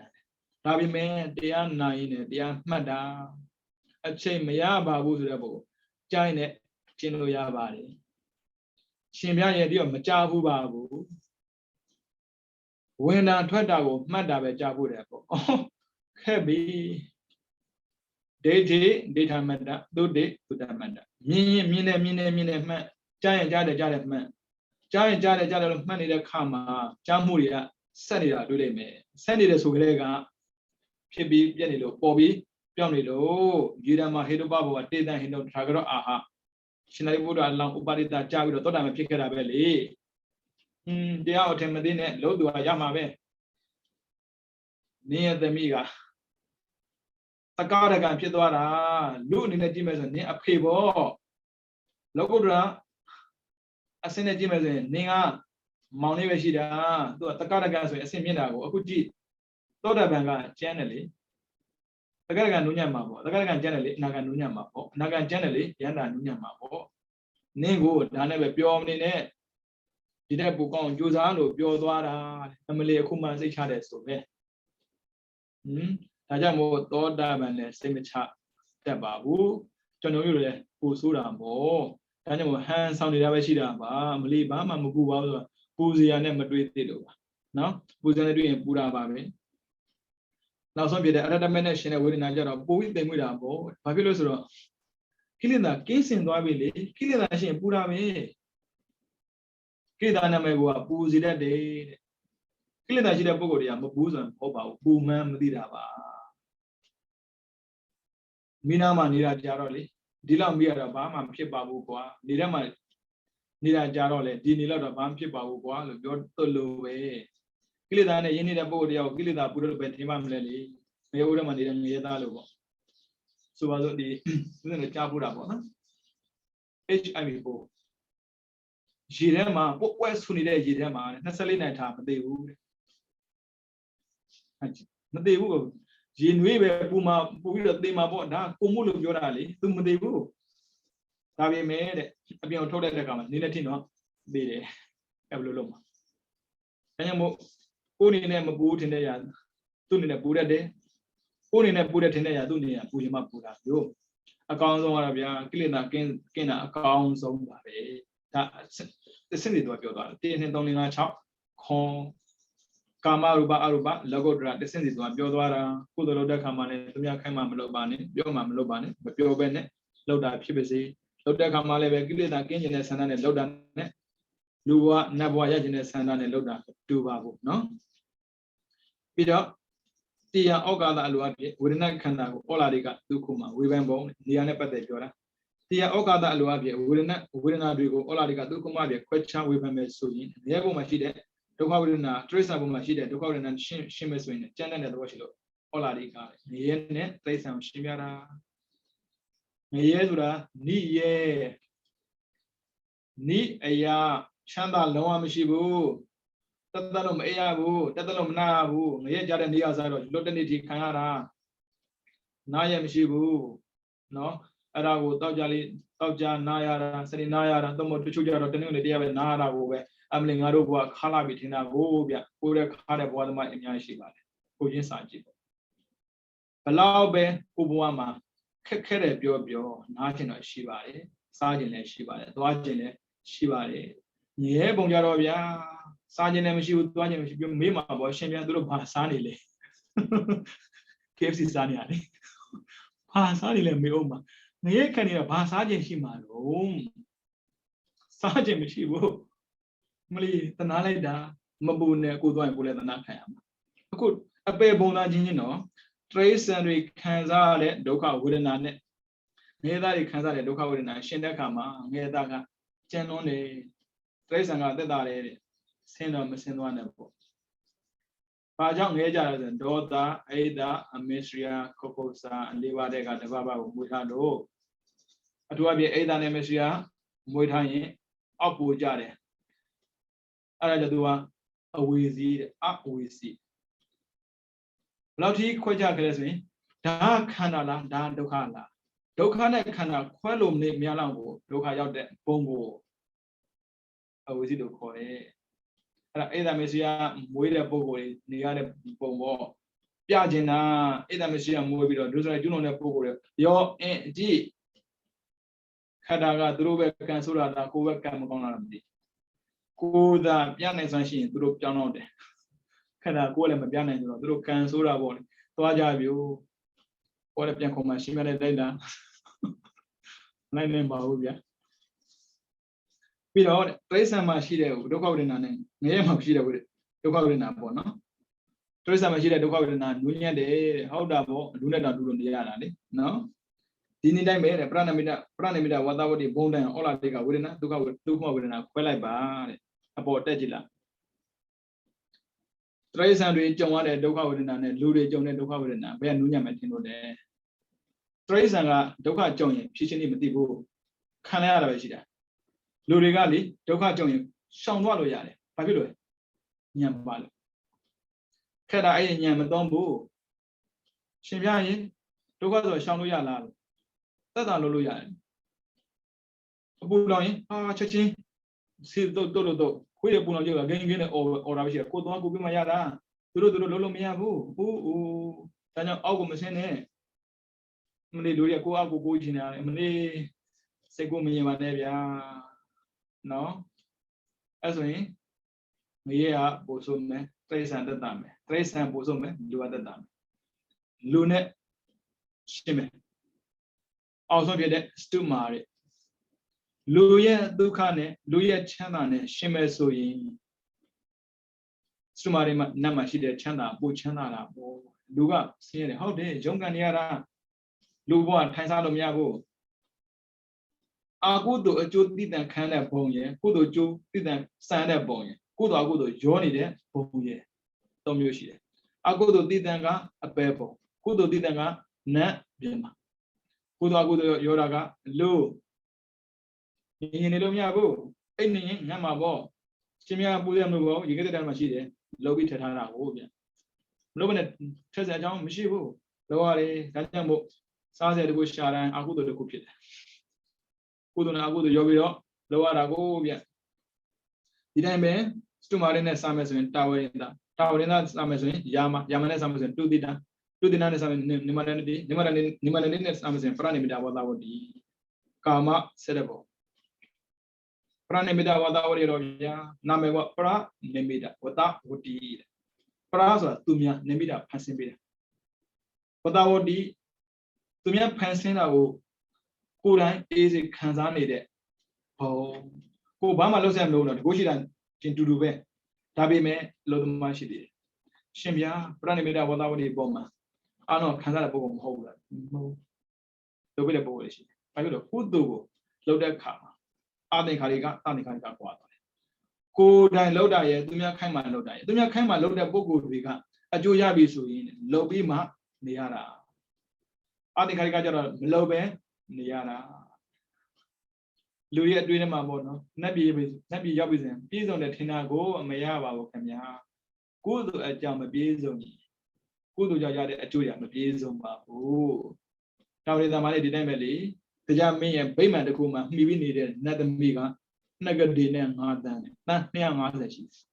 Rabi man, Diana in it, Diana Mada. A chain Mayaba Wuzabo, Giant Chino Yabari. Shimya Dio Machabu Babu. When I tried to go, Madame Jabu. Oh, heavy. Daytime matter, do day to that matter. Mine, giant Jada man. Giant Jada man in the Kama, Jamuria, Sanida, do they may. Send it as Ugrega, Pibi, Yanilo, Bobby, Johnilo, Gidama, Hidobabu, Dida, Hindo, Tragro, aha. Shinabuda, Lang, Ubarita, Jago, Todam, Picker Belly. They are Temadine, Lodu, Yamabe. Near the Miga. Takaragan Pidwara, Loon in the Jimazon, a Pibo, Logodra, a Senate Jimazon, Ninga, Mount Evashida, do a Takaragas, a Seminago, a Kuji, Toda Banga, generally. Takaragan Nunya Mabo, Takaragan generally, Naga Nunya Mabo, Naga generally, Yana Nunya Mabo, Ningo, Dana Piomine. Did I book on Juzano, Biodwara, Emily Kuma, each other so bad. Tajamo, Toda, and Semicha, Tababu, Jono, Usura, Mo, Daniel hands sounded Avashida, Mali, Bama, Mugu, Puzi, and Madrid. Now, Puzana doing Buddha Babe. Now, some other mention within Nigeria, both them with a bow, fabulous. Killing the case in Wabili, killing the shame, Buddha me. Kilana Megua, Puzi that day. Killing the Shida Bogoria, Buzan, Oba, Boomam, Didaba. Minama Nira Jaroli, Dilam Biara Bam, Pipabu, Nidama Nira Jarole, Dinilla Bam Pipabu, your Tolo. Kilidana, you need a body of Gilida Buddha Betimam Lely, Mayuraman and Yedalo. So was the Chabura, HIV. Jirema, what was Funide Jirema, Nasalina Tap, they would. They would. Jinwe Puma, Puya de Mabona, Pumulu Yorali, Tum de Wu. Tavi made a be on total account, Ninatino, Bede, Evoloma. Anyamo, only name a boot in the yard, Tunin a Buddha day, only a Buddha in the Yadunia, Pujima Buddha. You accounts on Arabia, Kilina, Kena accounts of the Senate of your taking only a chop, Kong. Kamaruba Aruba, Lagodra, the Senate of Biodwara, Kudoda Kamane, Tumia Kama Lobani, Biomam Lobani, but Biobene, Loda Pibisi, Loda Kamale, Gilda Kinjines and Loda, Lua, Naboyajines and Loda, Dubabu, no? Peter, Tia Ogada Aluapi, with not Kana, Olariga, Dukuma, we went bone, Dianepa de Jora. Tia Ogada Aluapi, with not do Olariga Dukuma, question with a Messuin, Yabo Machide. Dokawina, Trace of Machida, Dokawin and Shimaswin, Janet and Washilo, Olarica, Yene, Trace and Shimara, Yedura, Ni Aya, Chanda Loa Mishibu, Tatalum Eabu, Tatalum Nabu, Yajan Diazaro, Lotaniti Kanara, Naya Mishibu, no, Arabu, Tawjali, Tawja, Nayara, Sarinayara, Tomo to Chuja, Tanu, the Diab Nara. I'm ling out of what color between a Gobia, Ura Kada Wadama and Yashiba, Ujin Sanji. Allow Ben Ubuama, Kere Bio, Natina Shiba, Sergeant Shiba, Dwajin Shiba, Ye Bonjarovia, Sergeant and she would do Mima, but she may do Pasani. KFC Sani. Pasani Mioma. Ye can hear Passagen Shima. Sergeant Shibu. Mali Tanaleda, Mabune, good one, Pula than Nakam. Good, a bear bona gino, Trace and we Kanzale, Doka wooden ane. Neither Kanzale, Doka wooden ane, Shindakama, Nedaka, Genone, Trace and other Dare, Seno Messenone. Pajang Eja and Dota, Ada, Amesria, Cocosa, and Livadega, the Baba, Mutado. Atuabi Ada Nemesria, Mutani, Apu Jare. Arajadua, away away Lauti Koja Gresmi, Da Kanala, Da Dokala. Dokana Kana, Qualum ne Mialango, Doka Yaude, Bongo. Away do Kore. Ada Messia, Muida Bogo, Niada Bongo. Piagina, Ada Messia, Mobido, Duzra Juno Bogo. Yo, G. Kadaga, Druba, Kansura, Kuba Kamakon. Kuda, Pianes and Shin, Drup Janode. Kada Kuala Pianes, Drup Kansura Body. Toaja view. What a piano machine data. Nine name Bahubia. Without trace and machine, look out in a name. Name of Shida with look out in a bona. Trace and machine, look out in a Nunia de how double, do not do the Yana. No? Dini time made a pranamida, whatever the bone and all I take a winner, took out two more with a quella bar about Tegila. Trace and reach on one at Doka with an Lude John and Doka with an Abaya Nunia Matino there. Trace and Doka John, Chichen Matibu, Canada Vishida. Lurigali, Doka John, Sean Wallo Yale, Papido, Yambal. Kada I Yamadombo. Shimyayin, Doka Sean Yala. That are Luluyan. Buloin, Chachin, see Dodo, Quia Buno again or Ravisha, Kodo Mayada, Duru Miabu, Tanya Augumene. Many Luria go out go Gina, many Segumi Manevia. No, as we are Bosome, Trace and the Dame, Trace and Bosome, do at the Dame. Lune Shime. Also get it, Stumari. Luya Dukane, Luya Chanane, Shime Soyin. Stumari Namashide Chana, Buchana, Luga, see how they, Jonganiara, Luba, Tansalo Miago. Agudo a Joe didn't kind of bone, Kudo Joe didn't sign a bone, Kudo Agudo Johnny there, bone, Tom Yoshi. Agudo didn't a pebble, Kudo didn't a net bima. Kudo Agudo Yoraga, low. In Elomiago, any Namabo, Chimia Budamugo, you get it on machine, Lobby Tatana, Obia. Loban Treasure John Mishibu, Loari, Katambo, Saza the Bushara, Agudo the Cookie. Kuduna go to Yobio, Lower Agobia. Did I mean Stumarina Samson, Tower in that Samson, Yamana Samson, two dina, Nimanity, Nimanity Samson, Pranimida, what I would be Kama Sedabo. Pranimida, what I would Namewa Pra, Nemida, what that would be Praza, Tumia, Nemida, Passimida. What I would be Tumia Pansina. Kuran is a Kanzani. Oh, Obama loves them, no, Goshidan, Chintu, Tabime, Lodomashidi. Shimya, Pranimida, without a bomber. I know Kanzana Bogum holder. No, the way the boy. I would have put the loaded car. Anikariga, Anikariga water. Good and loader, Dumia Kama loader. Dumia Kama loader Bogu Riga, a Joyabi Suin, Lobima, Niara. Anikariga, Lobe. Niana Louis at Duina Mabono, Nabi Yabizan, Bees on the Tinago, Mayaba, Kamia, good at Jama Bezoni, good Jaya at Julia, Bezon Babu. Now is the money did the Jami and payment the Kuma, we needed not the Miga, Nagadin and Hardan, not near Mazaches.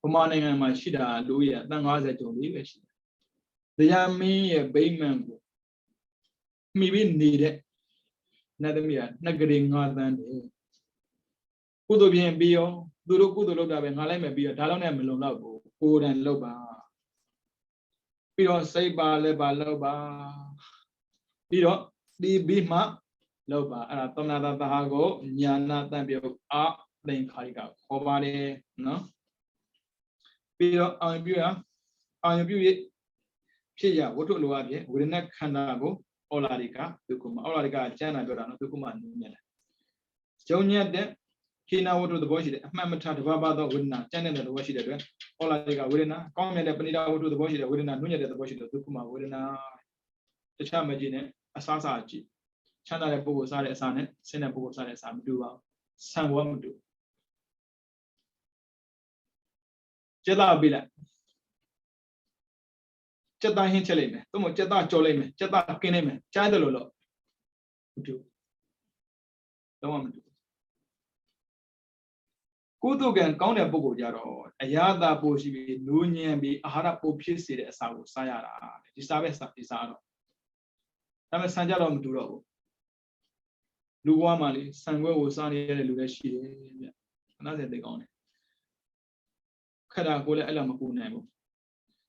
For morning and my Shida, Louis, Nangaza to leave. The Jami a payment. Maybe needed. Nadamia, Nagaring Northern Kudo bien bio, Duro Kudo Loda and Halema Bio, Talona Melonabo, Good and Loba. Piro Saba Leba Loba Piro, the Bima Loba, and Atomana Tahago, Yana Tambio, Ah, playing Kariga, Obade, no? Piro, I'm beauty. Pia, what to Luabi, with a neck Kanago. Olarica, Olarica, China, Tukuma, Jonia de Kina water the bush, Mamata, Baba, Winna, China, the bush, Olarica, Winna, comment the Panida to the bush, Winna, Nunia, the bush, Tukuma, Winna, the Chamagine, Asasachi, China, the Bogo Sare Sane, Sena Bogo Sare Sam, do San Wamudu. chết ta bị lại chết ta hin chơi lên tôi một chết ta trôi lên chết ta kinh lên trái được rồi đúng không cú tu gần con này bố giờ rồi ai ta bố chỉ bị nuôi nhẹ bị ahara bố phía sau để sao sai ra đi sao vậy sao đi sao rồi ta mới sang giờ làm đủ rồi lưu qua mà đi sang quê hồ sang đi để lưu lại xí đấy nó sẽ được con này khai ra cô lại làm một cú này không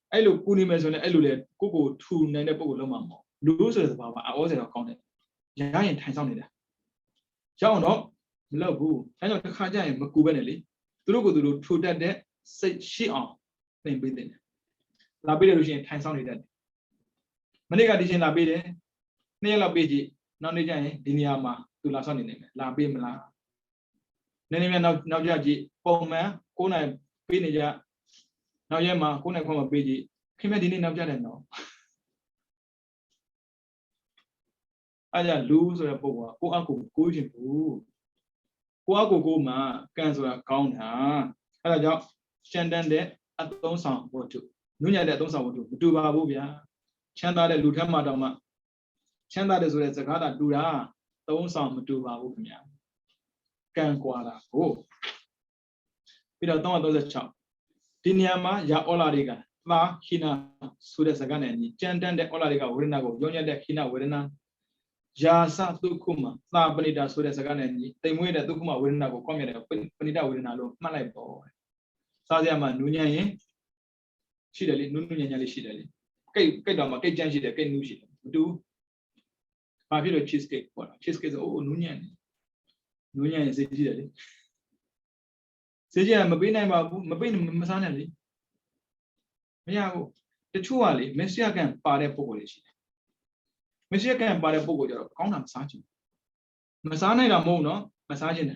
ai lúc cú này mới rồi này ai lúc này cô thu này để bố làm mà lưu rồi thì bảo mà ở đây là con này giá tiền thành sao này đấy cháu nó lâu bu cháu nó khai ra một cú bên này đi tôi thu đặt đấy sẽ xí on nên bây giờ là bây giờ lúc này thành sao này đấy mà này cái đi trên là bây giờ này là bây giờ nó này cái đi nhà mà tôi làm sao này là bây mà là nên mình nào giờ gì bông mà cô này bây này giờ nào giờ mà cô này không mà bây giờ khi mà đi này nào giờ này nó ai giờ lú rồi là bông cô ăn cùng cô chim cô ăn cùng cô mà cái rồi là con hả ai giờ chân đan đấy ăn tôm sòng bột chủ núi nhà đấy tôm sòng bột chủ tu ba bố bia chân ta đấy lú thêm mà đâu mà chân ta đấy rồi là sẽ cả là tu ra tôm sòng mà tu ba bố bia càng qua là ô bây giờ tao sẽ chọn tin nhà mà ya ola đi cả mà khi nào suy ra cái này chân đan đấy ola đi cả vừa nào cũng giống như đấy khi nào vừa nào ya sa tu kuma ta bani da suy ra cái này tây muối đấy tu kuma vừa nào cũng có miệng đấy bani da vừa nào luôn mà lại bỏ sao vậy mà nuôi nhảy xí đấy nuôi nhảy đi xí đấy cái đó mà cái chân xí đấy cái nuôi xí tu mà phía đó cheesecake bỏ cheesecake ô nuôi nhảy gì đấy thế mà bên này mà bên mà sao này bây giờ cái chú à lý mấy xe cái ba đẹp bố đi mấy xe cái ba đẹp bố giờ con làm sao chứ mà sao này là mồm nó mà sao chứ này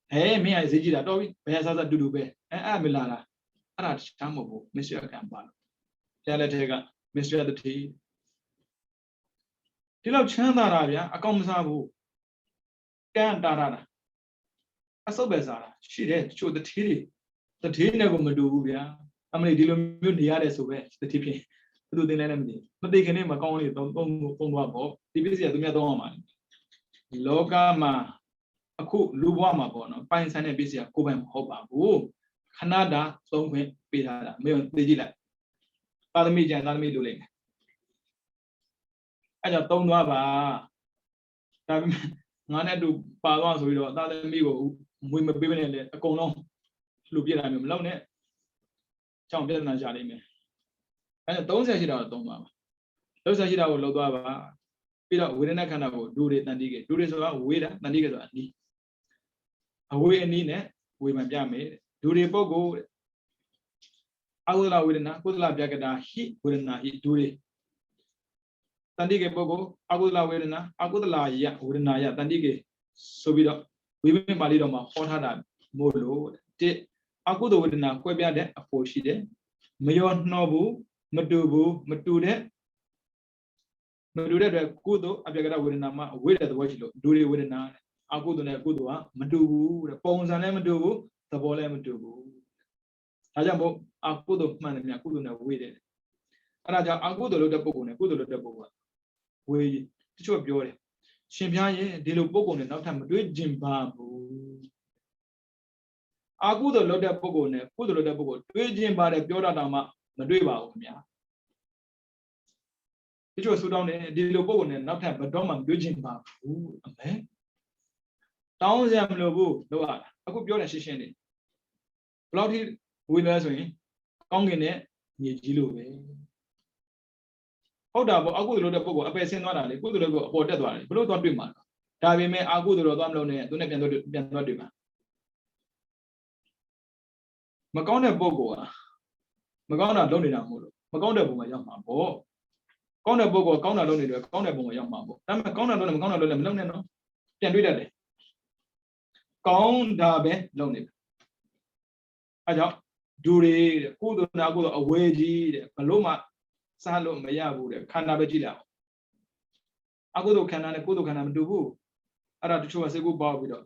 hey mấy ai gì đó đâu bây giờ sao đủ bé mình là à chăm một bộ mấy xe cái ba thế là thế cả mấy xe đó thì lâu chán ta ra vậy con sao bộ cái ta ra à sao bây giờ chỉ để cho the thì này cũng đủ vậy mình đi luôn muốn đi ra đấy số vậy the thì tôi tin là mình cái này mà con này tông vào bộ thì bây giờ tôi nghe tông mà loga mà aku lupa mà bộ nó bay sang này bây giờ cô bạn học bảo bộ Canada tông về bây giờ là mấy ông đi gì lại ta mới đủ lên anh giờ tông nó bà ta ngã này đủ ba loa rồi đó ta mới có mùi mà bên này là con nó lục gì làm mình lâu nè trong biết là giả đấy mẹ anh là tông sẽ chỉ đạo tông mà tông sẽ chỉ đạo lâu đó bà bây giờ người này khả năng có đủ để đủ để sao người đó cái rồi đi người anh đi nè người mà bia mẹ đủ để bao gồm áo là người na cô là bia cái đó hi người na hi đủ để cái bao gồm áo là người na áo là ya người na ya cái số bây giờ vì mình bảo đi đâu mà họ thà đã mua lô thế áo đó người na quay bia đấy phô xí đấy mấy ông nó bu mất du đấy mà đủ đấy cô đó áp cái đó người na mà người đó tôi chỉ lo đủ để người na áo đó này cô đó mất du đấy phong sản này mất du tập bộ này mất du à chẳng bộ áo đó mà này cô đó này người đấy anh à áo đó được bộ này cô đó được bộ người chú biểu đấy xem nhá đi lúc bộ này nó thành một đôi chim ba bộ áo đó được bộ này cô đó được bộ đôi chim ba đấy biểu ra mà đôi bao nhá cái chỗ số đông này đi lúc bộ này nó thành một đôi mà đôi chim ba bộ đấy tao xem lúc bộ đâu à aku biểu là xí này lâu thì vui là rồi con cái này nhiều chỉ luôn đấyဟုတ်တာပေါ့အခုတို့တဲ့ပုဂ္ဂိုလ်အပယ်ဆင်းသွားတာလေကုသိုလ်ကအပေါ်တက်သွားတယ်ဘလို့သွားတွေ့မှာဒါပေမဲ့အာကုသိုလ်တော့သွားမလို့နဲ့သူနဲ့ပြန်သွားတွေ့မှာမကောင်းတဲ့ပုဂ္ဂိုလ်ကမကောင်းတာလုပ်နေတာမဟုတ်လို့မကောင်းတဲ့ပုံမှာရောက်မှာပေါ့ကောင်းတဲ့ပုဂ္ဂိုလ်ကောင်းတာလုပ်နေတယ်ကောင်းတဲ့ပုံမှာရောက်မှာပေါ့ဒါပေမဲ့ကောင်းတာလုပ်နေမကောင်းတာလုပ်နေမလုပ်နဲ့နော်ပြန်တွေ့တတ်တယ်ကောင်းတာပဲလုပ်နေတယ်အဲကြောင့်ဒူတွေတဲ့ကုသိုလ်နာကုသိုလ်အဝေးကြီးတဲ့ဘလို့မှစားလို့မရဘူးတဲ့ခန္ဓာပဲကြည့်လိုက်အကုသိုလ်ခန္ဓာနဲ့ကုသိုလ်ခန္ဓာမတူဘူးအဲ့ဒါတချို့ကစိတ်ကူးပေါက်ပြီးတော့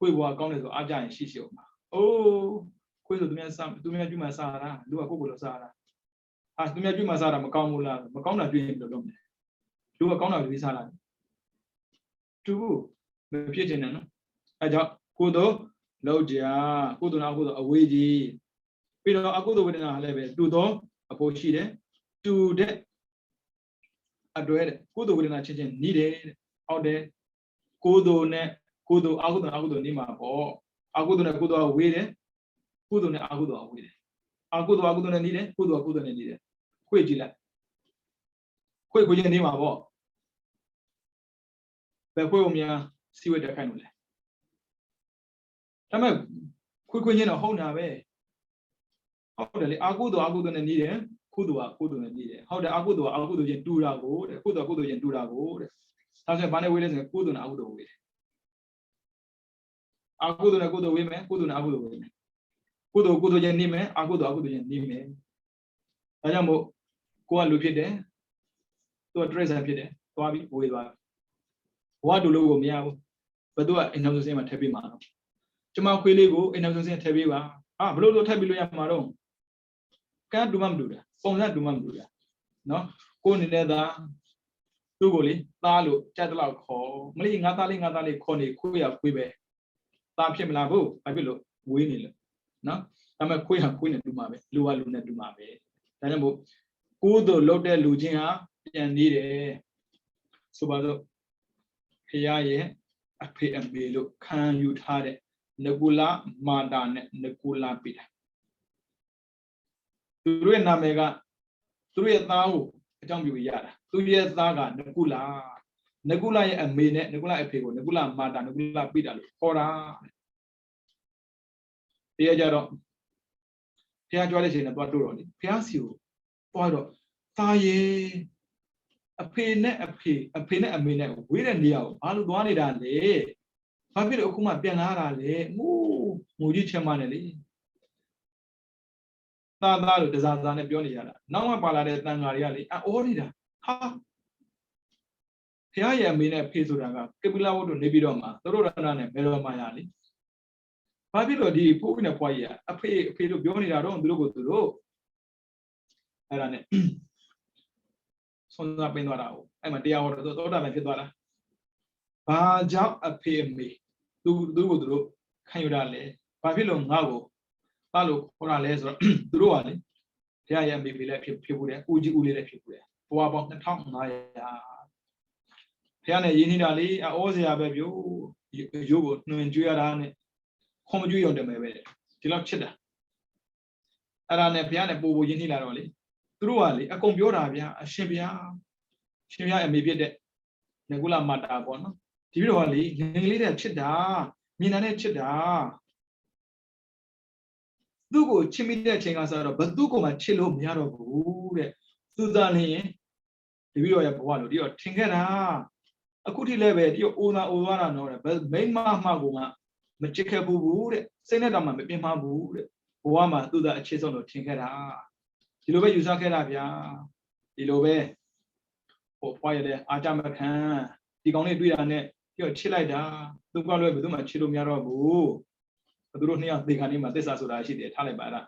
ကိုယ်ဘဝကောင်းတယ်ဆိုအားကြရင်ရှိအောင်ပါအိုး ခွေးဆိုသူများကျွေးမှစားတာလူကကိုကိုလိုစားတာသူများကျွေးမှစားတာမကောင်းဘူးလားမကောင်းတာကျွေးရင်ဘယ်လိုလုပ်မလဲလူကကောင်းတာကျွေးစားတာတူဘူးမဖြစ်ချင်တယ်နော်အဲကြောင့်ကိုယ်တော့လောက်ကြကိုယ်တော့အခုတော့အဝေးကြီးပြီးတော့အခုတော့ဝေဒနာလည်းပဲတူတော့အဖို့ရှိတယ်တူတဲ့အတွဲတဲ့ကိုယ်တော့ဝေဒနာချင်းချင်းနီးတယ်ဟုတ်တယ်ကိုယ်တော့နဲ့ကိုယ်တော့အခုတော့နေမှာပေါ့အခုတော့နဲ့ကိုယ်တော့ဝေးတယ်ကိုယ်တော့နဲ့အခုတော့ဝေးတယ်အခုတော့နဲ့နီးတယ်ကိုယ်တော့နဲ့နီးတယ်ခွေကြည့်လိုက်ခွေချင်းနေမှာပေါ့ဘယ်ခွေကိုများစီဝတ်တက်ခိုင်းလို့လဲဒါပေမဲ့ခွေချင်းတော့ဟုတ်တာပဲဟုတ်တယ်လေအခုတော့နဲ့နီးတယ်ခုတော့နဲ့နီးတယ်ဟုတ်တယ်အခုတော့ချင်းတူတာကိုတဲ့ခုတော့ချင်းတူတာကိုတဲ့ဒါဆိုရင်ဘာနဲ့ဝေးလဲဆိုရင်ခုတော့နဲ့အခုတော့ဝေးတယ်အခုတော့နဲ့ခုတော့ဝေးမယ်ခုတော့နဲ့အခုတော့ဝေးမယ်ခုတော့ချင်းနေမယ်အခုတော့ချင်းနေမယ်ဒါကြောင့်မို့ကိုကလူဖြစ်တယ်သူကတရိစ္ဆာန်ဖြစ်တယ်သွားပြီးဝေးသွားဘဝတူလို့ကိုမရဘူးဘယ်သူကအင်နောက်ဆုံးစင်းမှာထည့်ပေးမှာတော့ကျမခွေးလေးကိုအင်နောက်ဆုံးစင်းထည့်ပေးပါဘလို့လို့ထည့်ပေးလို့ရမှာတော့ကန်းတူမှမတူတာပုံစံတူမှမတူတာနော်ကိုအနေနဲ့သာသူ့ကိုလေသားလို့ကြက်တလောက်ခေါ်မလေးငါသားလေးခေါ်နေခွေးရခွေးပဲသားဖြစ်မလားဘူးဘာဖြစ်လို့ဝေးနေလို့နော်ဒါပေမဲ့ခွေးနဲ့တူမှာပဲလူကလူနဲ့တူမှာပဲဒါကြောင့်မို့ကိုယ်တို့လှုပ်တဲ့လူချင်းဟာပြန်နေတယ်ဆိုပါတော့ဖရာရဲ့အဖေအမေလို့ခံယူထားတဲ့နဂုလမာတာနဲ့နဂုလပိတာသူတို့ရဲ့နာမည်ကသူတို့ရဲ့သားကိုအကြောင်းပြုရတာသူရဲ့သားကနဂုလရဲ့အမေနဲ့နဂုလအဖေကိုနဂုလမာတာနဂုလပိတာလို့ခေါ်တာတရားကြတော့ဖရာကြွားတဲ့ချိန်နဲ့သွားတို့တော့လေဖရာစီကိုသွားတော့သားရဲ့အဖေနဲ့အမေနဲ့ဝေးတဲ့နေရာကိုဘာလို့သွားနေတာလဲဘာဖြစ်လို့အခုမှပြန်လာတာလဲမူကြီးချင်မနဲ့လေသားလို့တစားစားနဲ့ပြောနေရတာနောက်မှပါလာတဲ့တန်ဃာတွေကလေအော်နေတာဟာဖရာရဲ့အမေနဲ့ဖေဆိုတာကကပိလဝတ္ထုနေပြီးတော့မှသရုပ်ရဏနဲ့မေရောမာယာလေဘာဖြစ်လို့ဒီဖိုးနဲ့ဖွားကြီးကအဖေလို့ပြောနေတာတော့သူတို့အဲ့ဒါနဲ့ဆုံးသာပင်းသွားတာကိုအဲ့မှာတရားဟောတော့သောတာပန်ဖြစ်သွားတာဘာကြောင့်အဖေအမေသူတို့ခံယူတာလဲဘာဖြစ်လို့ငါ့ကိုသားလို့ခေါ်တာလဲဆိုတော့သူတို့ကလေတရားရဲ့အမေဖေလည်းဖြစ်ဖို့တယ်ဦးကြီးဦးလေးလည်းဖြစ်ဖို့တယ်ဘဝပေါင်း2500ဖះနဲ့ရင်းနှီးတာလေအောစရာပဲပြို့ရိုးကိုနှွင်ကြွေးရတာနဲ့ခွန်မကြွေးရုံတမယ်ပဲဒီလောက်ချစ်တာအဲ့ဒါနဲ့ဖះနဲ့ပို့ရင်းနှီးလာတော့လေသူတို့ကလေအကုန်ပြောတာဗျာအရှင်ဗျာအမေဖြစ်တဲ့နဂုလမာတာပေါ့နော်ဒီပြီးတော့လေငယ်လေးတဲ့ချစ်တာမြင်တာနဲ့ချစ်တာသူ့ကိုချစ်မိတဲ့အချိန်ကစတော့ဘသူ့ကိုမှချစ်လို့မရတော့ဘူးတဲ့သူသားလင်းဒီပြီးတော့ရဘဝလို့ဒီတော့ထင်ခဲ့တာအခုထိလည်းပဲဒီတော့အိုသွားတာနော်တဲ့မိမမှကိုမှမချစ်ခဲ့ဘူးတဲ့စိတ်နဲ့တော့မှမပြင်းမဘူးတဲ့ဘဝမှာသူ့သားအခြေဆုံးလို့ထင်ခဲ့တာဒီလိုပဲယူဆခဲ့တာဗျာဒီလိုပဲဖွားရတဲ့အာကြမခံဒီကောင်လေးတွေ့တာနဲ့ပြောချစ်လိုက်တာသူကလည်းဘယ်သူမှချစ်လို့မရတော့ဘူးသူတို့နှစ်ယောက်သေခါနေမှာသစ္စာဆိုတာရှိတယ်ထားလိုက်ပါလား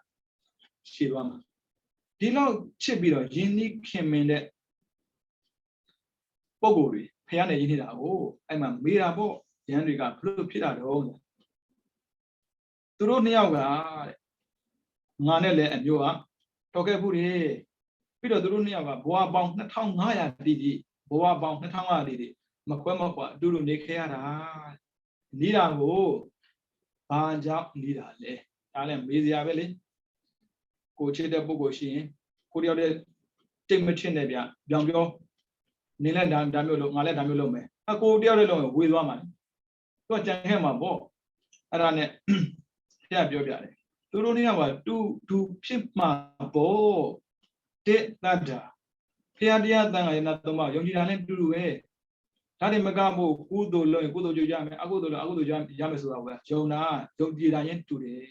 ရှည်သွားမှာဒီလောက်ချစ်ပြီးတော့ယဉ်နီးခင်မင်တဲ့ပုံကိုယ်တွေဖះနဲ့ယဉ်နေတာကိုအဲ့မှာမေးတာပေါ့ရန်တွေကဘလို့ဖြစ်တာတော့သူတို့နှစ်ယောက်ကတဲ့ငါနဲ့လည်းအမျိုးကတော်ခဲ့ဘူးတွေပြီးတော့သူတို့နှစ်ယောက်ကဘဝပေါင်း2500တိတိဘဝပေါင်း2500တိတိမခွဲမကွာအတူတူနေခဲ့ရတာနေတာကိုဘာကြောင့်နေတာလဲဒါလည်းမေးစရာပဲလေကိုချစ်တဲ့ပုဂ္ဂိုလ်ရှိရင်ကိုတယောက်တည်းတိတ်မချစ်နဲ့ဗျပြောင်ပြောနေလဲဒါမျိုးလို့ငါလည်းဒါမျိုးလုပ်မယ်ကိုတယောက်တည်းလုံးဝေသွားမှာသူကကြံခဲ့မှာပေါ့အဲ့ဒါနဲ့ဖះပြောပြတယ်သူတို့နှစ်ယောက်ကတူဖြစ်မှာပေါ့တဲ့တတ်တာဖះတရားတန်ခါရနာသုံးပါယုံကြည်တာနဲ့တူတူပဲဒါတွေမကဖို့ကုသိုလ်လုပ်ရင်ကုသိုလ်ကြိုးရမယ်အကုသိုလ်လုပ်အကုသိုလ်ရမယ်ဆိုတာပဲယုံတာယုံကြည်တာရင်တူတယ်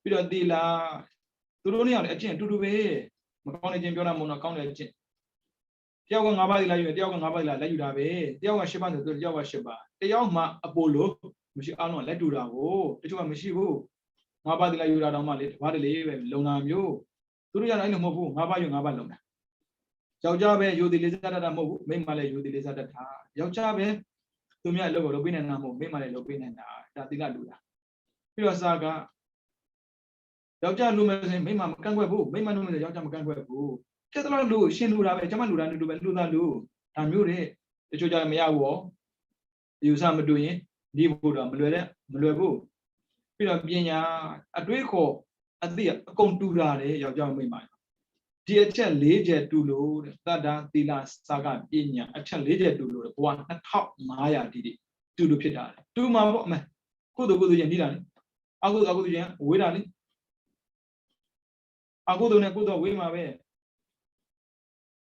ပြီးတော့သီလသူတို့နှစ်ယောက်လည်းအကျင့်တူတူပဲမကောင်းတဲ့ခြင်းပြောတာမဟုတ်တော့ကောင်းတဲ့အကျင့်တယောက်က5ပါးသီလယူတယ်တယောက်က5ပါးသီလလက်ယူတာပဲတယောက်က10ပါးဆိုသူတယောက်က10ပါးတယောက်မှအပိုလို့မရှိအောင်တော့လက်တူတာကိုတချို့ကမရှိဘူး ngapa di la yura dong ma le ba de le lona myo tu ya no mo bu ngapa yu ngapa lona yao cha be yu di le sa da mo bu mai ma le yu di le sa da tha yao cha be tu mya lo ko lo pi ne na mo mai ma le lo pi ne na da ti la lu la pi lo sa ka yao cha lu me sin mai ma kan kwet bu mai ma lu me yao cha ma kan kwet bu ke ta lo lu shin lu da be cha ma lu da lu be lu da lu da myo deတချို့ကြမရဘူးယူဆမတူရင်ဒီဖို့တော့မလွယ်ဘူးပြီးတော့ပညာအတွေးခေါ်အသိအကုန်တူတာလေယောက်ျားမိန်းမဒီအချက်၄ချက်တူလို့တဲ့တတ္တသီလစာကပညာအချက်၄ချက်တူလို့ဘဝ2500တိတိတူလို့ဖြစ်တာတူမှာပေါ့အမေကုသိုလ်ချင်းနေတာလေအကုသိုလ်ချင်းဝေးတာလေအကုသိုလ်နဲ့ကုသိုလ်ဝေးမှာပဲ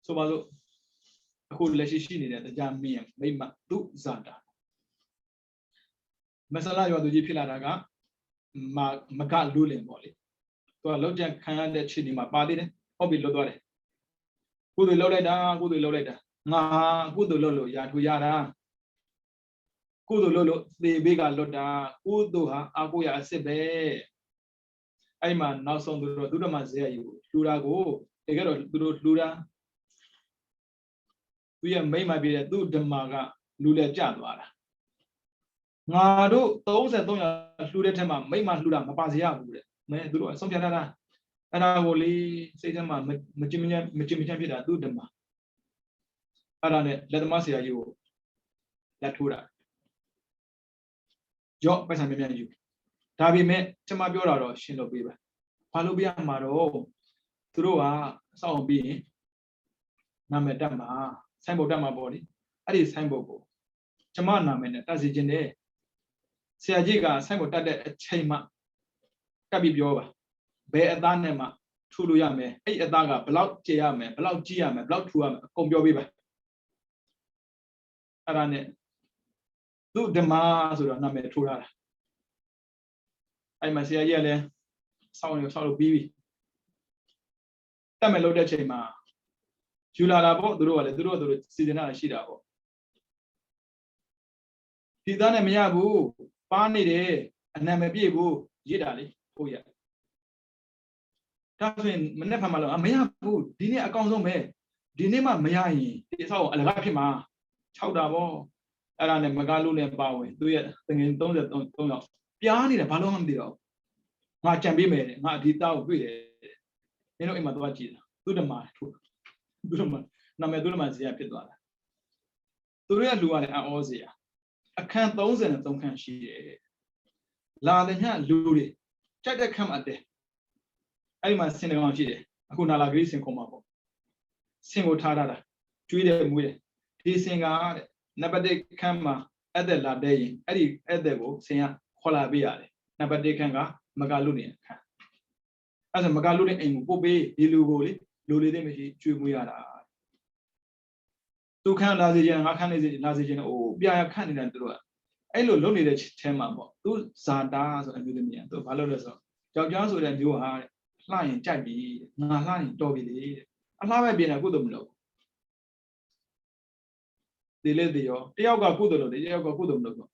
ဆိုပါစို့အခုလက်ရှိနေတဲ့တရားမင်းမိမသူဇာတာမဆလာရွာသူကြီးဖြစ်လာတာကမကလူလင်ပေါ့လေသူကလောက်ကြခံရတဲ့ခြေနေမှာပါသေးတယ်ဟုတ်ပြီလွတ်သွားတယ်ကုသိုလ်လုပ်လိုက်တာငါကုသိုလ်လုပ်လို့ရာထူရတာကုသိုလ်လုပ်လို့သေဘေးကလွတ်တာကုသိုလ်ဟာအာကိုရအစ်စ်ပဲအဲ့မှာနောက်ဆုံးသူတို့ဓမ္မဇေယျကိုလှူတာကိုတကယ်တော့သူတို့လှူတာသူရဲ့မိမပြည့်တဲ့သူဓမ္မကလူလဲကြသွားတာငါတို့33ရာလှူတဲ့ထက်မှမိမလှူတာမပါစေရဘူးတဲ့မဲသူတို့အဆုံးဖြတ်ထားတာအဲ့ဒါကိုလေစိတ်ထဲမှာမကြင်မချမ်းဖြစ်တာသူဓမ္မအဲ့ဒါနဲ့လက်သမားဆရာကြီးကိုလက်ထိုးတာကြော့ပိုက်ဆံမြန်ယူဒါပေမဲ့ကျွန်မပြောတာတော့ရှင်းလို့ပေးပါဘာလို့ပြရမှာတော့သူတို့ကစောင့်ပြီးရင်နာမည်တက်မှာဆိုင်ဘုတ်တက်မှာပေါ့လေအဲ့ဒီဆိုင်ဘုတ်ကိုကျွန်မနာမည်နဲ့တက်စီခြင်းတယ်ဆရာကြီးကဆိုင်ဘုတ်တက်တဲ့အချိန်မှတက်ပြီးပြောပါဘယ်အသားနဲ့မှထူလို့ရမယ်အဲ့အသားကဘလောက်ကျေရမယ်ဘလောက်ကြီးရမယ်ဘလောက်ထူရမယ်အကုန်ပြောပေးပါအဲ့ဒါနဲ့သူဓမ္မဆိုတော့နာမည်ထိုးထားတာအဲ့မှာဆရာကြီးကလည်းဆောင်းလို့ပြီးပြီတက်မယ်လို့တဲ့ချိန်မှာယူလာတာပေါ့သူတို့ကလည်းသူတို့စီစဉ်တာရှိတာပေါ့ဒီသားနဲ့မရဘူးပါနေတယ်အနံမပြည့်ဘူးရေးတာလေဟုတ်ရဒါဆိုရင်မနေ့ဖန်မှလို့မရဘူးဒီနေ့အကောင်ဆုံးပဲဒီနေ့မှမရရင်ဒီဆောက်အလကားဖြစ်မှာ6တာပေါ့အဲ့ဒါနဲ့မကားလို့နဲ့ပါဝင်သူရဲ့တငယ်33ယောက်ပြားနေတယ်ဘာလို့မှမသိတော့ငါကြံပေးမယ်ငါဒီသားကိုတွေ့တယ်မင်းတို့အိမ်မှာသွားကြည့်တာသူဓမ္မထိုးသူဓမ္မနာမည်သူဓမ္မဇေယျဖြစ်သွားတာသူတို့ရဲ့လူကလည်းအောဇေယျအခန်း33ခန်းရှိတယ်လာတဲ့ညလူတွေကြက်တဲ့ခန်းမှာတဲ့အဲ့ဒီမှာဆင်တကောင်ရှိတယ်အခုနာလာဂရိဆင်ခုံမှာပေါ့ဆင်ကိုထားတာကျွေးတယ်မွေးတယ်ဒီဆင်ကတဲ့နံပါတ်1ခန်းမှာအဲ့တဲ့လာတဲ့ရင်အဲ့ဒီအဲ့တဲ့ကိုဆင်ကခေါ်လာပေးရတယ်နံပါတ်1ခန်းကမကလူနေခန်းအဲ့ဒါမကလူနေအိမ်ကိုပို့ပေးဒီလူကိုလေလူလေးတွေမရှိကျွေးမွေးရတာသူခန်းလာစေခြင်းငါခန်းနေစေလာစေခြင်းအိုးပြရခန့်နေတာသူတို့ကအဲ့လိုလုပ်နေတဲ့ထဲမှာပေါ့သူဇာတာဆိုအမျိုးသမီးသူဘာလုပ်လဲဆိုတော့ယောက်ျားဆိုတဲ့မျိုးဟာလှရင်ကြိုက်ပြီငါလှရင်တော်ပြီလေအလှပဲပြင်တာကုသိုလ်မလုပ်ဒီလေဒီရောတယောက်ကကုသိုလ်လုပ်တယ်တယောက်ကကုသိုလ်မလုပ်တော့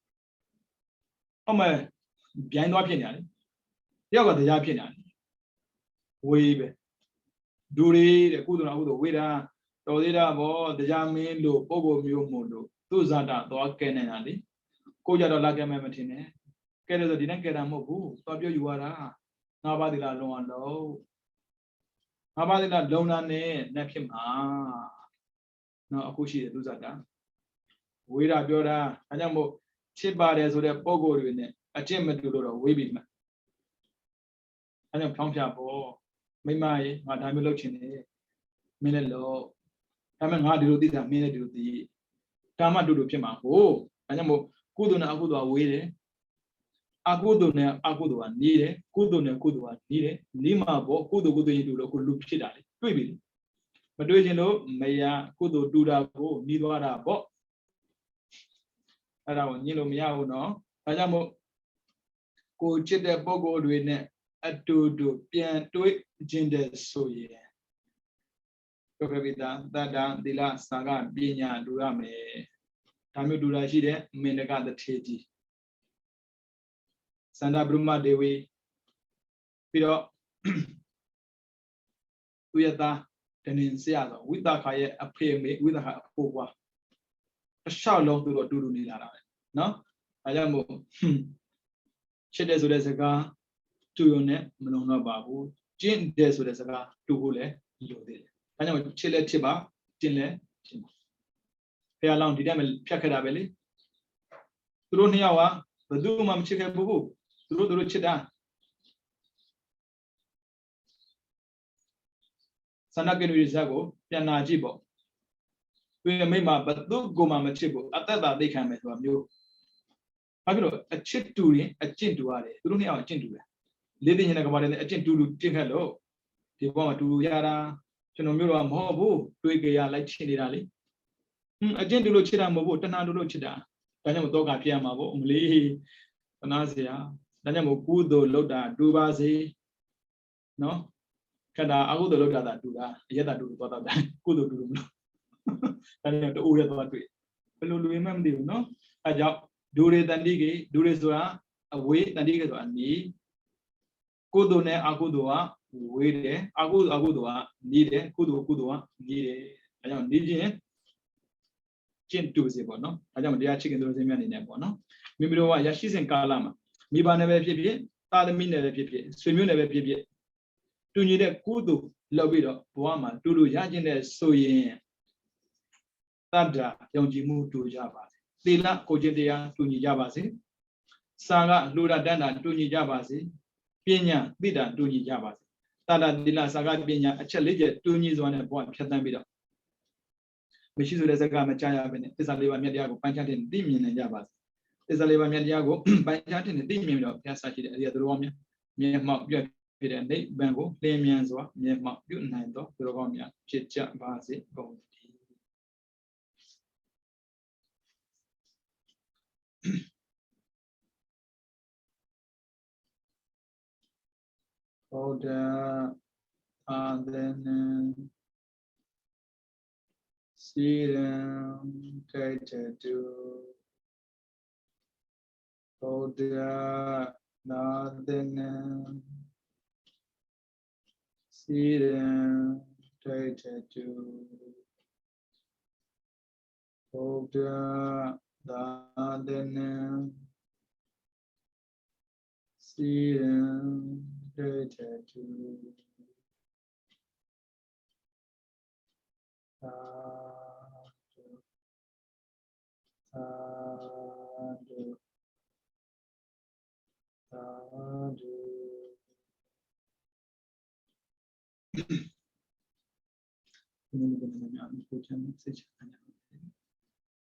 ဟုတ်မယ်ဗျိုင်းသွားဖြစ်နေရတယ်တယောက်ကတရားဖြစ်နေတယ်ဝေးပဲဒူရီတဲ့ကုသိုလ်အကုသိုလ်ဝေးတာတော်သေးတာပေါ့တရားမင်းလို့ပုဂ္ဂိုလ်မျိုးမို့လို့သူ့ဇာတာသွားကဲနေတာလေကိုကြတော့လာကဲမယ်မထင်နဲ့ကဲတယ်ဆိုဒီတိုင်းကဲတာမဟုတ်ဘူးသွားပြောယူရတာငါးပါးသီလလုံးအောင်လို့ငါးပါးသီလလုံးတာနဲ့နဲ့ဖြစ်မှာနော်အခုရှိတယ်သူ့ဇာတာဝေးတာပြောတာဒါကြောင့်မို့ချစ်ပါတယ်ဆိုတဲ့ပုဂ္ဂိုလ်တွေနဲ့အကျင့်မတူလို့တော့ဝေးပြီမှာအဲကြောင့်ဖြောင်းဖြပေါ့မိမရေငါဒါမျိုးလုပ်ချင်တယ်မင်းလည်းလို့ဒါမှငါဒီလိုသိတာမင်းလည်းဒီလိုသိဒါမှတူတူဖြစ်မှာဟုတ်ဒါကြောင့်မို့ကုသိုလ်နဲ့အကုသိုလ်ကဝေးတယ်အကုသိုလ်နဲ့အကုသိုလ်ကနေတယ်ကုသိုလ်နဲ့ကုသိုလ်ကနေတယ်နေမှာပေါ့ကုသိုလ်ရင်တူလို့အခုလူဖြစ်တာလေတွေ့ပြီမတွေ့ချင်းလို့မရကုသိုလ်တူတာကိုနေသွားတာပေါ့အဲ့ဒါကိုညင်လို့မရဘူးနော်ဒါကြောင့်မို့ကိုချစ်တဲ့ပုဂ္ဂိုလ်တွေနဲ့အတူတူပြန်တွေ့ခြင်းတဲ့ဆိုရင်ဒုက္ခဝိတာတတ္တသီလစာကပညာတူရမယ်ဒါမျိုးတူတာရှိတဲ့မင်္ဒကတထေကြီးစန္ဒဗြဟ္မဒေဝီ ပြီးတော့သူရဲ့သားတနင်္ဆရာဆိုဝိသခာရဲ့အဖေမေဝိသခာအဖိုးပွားအလျှောက်လုံးသူတို့အတူတူနေလာတာပဲနော်ဒါကြောင့်မို့ချစ်တယ်ဆိုတဲ့စကားတူရုံနဲ့မလုံတော့ပါဘူးကျင့်တယ်ဆိုတဲ့စကားတူဖို့လည်းလိုသေးတယ်ဒါကြောင့်ချစ်လဲချစ်ပါကျင့်လဲကျင့်ပါဖះလောင်းဒီတိုင်းပဲဖြတ်ခဲ့တာပဲလေသူတို့နှစ်ယောက်ကဘယ်သူမှမချစ်ခဲ့ဘူးသူတို့ချစ်တာဆန္ဒကနဝိဇ္ဇကိုပြန်နာကြည့်ပေါ့သူရဲ့မိမဘသူကိုမှမချစ်ဘူးအသက်သာသိခံမယ်ဆိုတာမျိုးဘာဖြစ်လို့အချစ်တူရင်အကျင့်တူရတယ်သူတို့နှစ်ယောက်အကျင့်တူတယ်လေးသိနေတဲ့ကဘာတွေနဲ့အကျင့်တူကျင့်ခဲ့လို့ဒီဘောမှာတူရတာကျွန်တော်မျိုးတော့မဟုတ်ဘူးတွေးကြရလိုက်ချင်နေတာလေအကျင့်တူလို့ချစ်တာမဟုတ်ဘူးတဏှာတူလို့ချစ်တာဒါကြောင့်တော့ကပြရမှာပေါ့မလေးသနာစရာဒါကြောင့်မို့ကုသိုလ်လုပ်တာတူပါစေနော်ခန္ဓာအကုသိုလ်လုပ်တာတူတာအယတ္တတူတော့တာကုသိုလ်တူလို့မလို့ဒါကြောင့်တူရတော့တွေ့ဘယ်လိုလူရမှမသိဘူးနော်အဲကြောင့်ဒူရေတန်တိကေဒူရေဆိုတာအဝေးတန်တိကေဆိုတာနီးကုသိုလ်နဲ့အကုသိုလ်ကဝေးတယ်အကုသိုလ်ကနီးတယ်ကုသိုလ်ကနီးတယ်ဒါကြောင့်နီးခြင်းကျင့်တူစေပေါ့နော်ဒါကြောင့်တရားချစ်ခင်သူတို့စင်မြတ်နေနေပေါ့နော်မိမိတို့ကရရှိစဉ်ကာလမှာမိဘနဲ့ပဲဖြစ်ဖြစ်သာသမီနဲ့ပဲဖြစ်ဖြစ်ဆွေမျိုးနဲ့ပဲဖြစ်ဖြစ်တူညီတဲ့ကုသိုလ်လုပ်ပြီးတော့ဘဝမှာတူတူရခြင်းတဲ့ဆိုရင်တတ္တယုံကြည်မှုတူကြပါစေသီလကိုကျင့်တရားတူညီကြပါစေစာကလှူဒါတန်းတာတူညီကြပါစေပညာသိတာတူညီကြပါစေတတ္တသီလစာကပညာအချက်၄ချက်တူညီစွာနဲ့ဘဝဖြတ်သန်းပြီးတော့မရှိဆိုတဲ့စကားမကြားရဘဲနဲ့သစ္စာလေးပါးမြတ်တရားကိုပိုင်းခြားတဲ့သိမြင်နိုင်ကြပါစေသစ္စာလေးပါးမြတ်တရားကိုပိုင်းခြားတဲ့သိမြင်ပြီးတော့ဘုရားဆရှိတဲ့အရိယသူတော်ကောင်းများမျက်မှောက်ပြည့်ဖြစ်တဲ့နိဗ္ဗာန်ကိုလင်းမြန်စွာမျက်မှောက်ပြုနိုင်သောသူတော်ကောင်းများဖြစ်ကြပါစေကုန်သတည်းဘုဒ္ဓအာသနံစီရံခိတ္တတုဘုဒ္ဓနာသနံစီရံခိတ္တတုဘုဒ္ဓနာသနံစီရံခိတ္တတုသာဓုသာဓုဒီနေ့ကနေ့များကိုချမ်းစိတ်ချမ်းသာ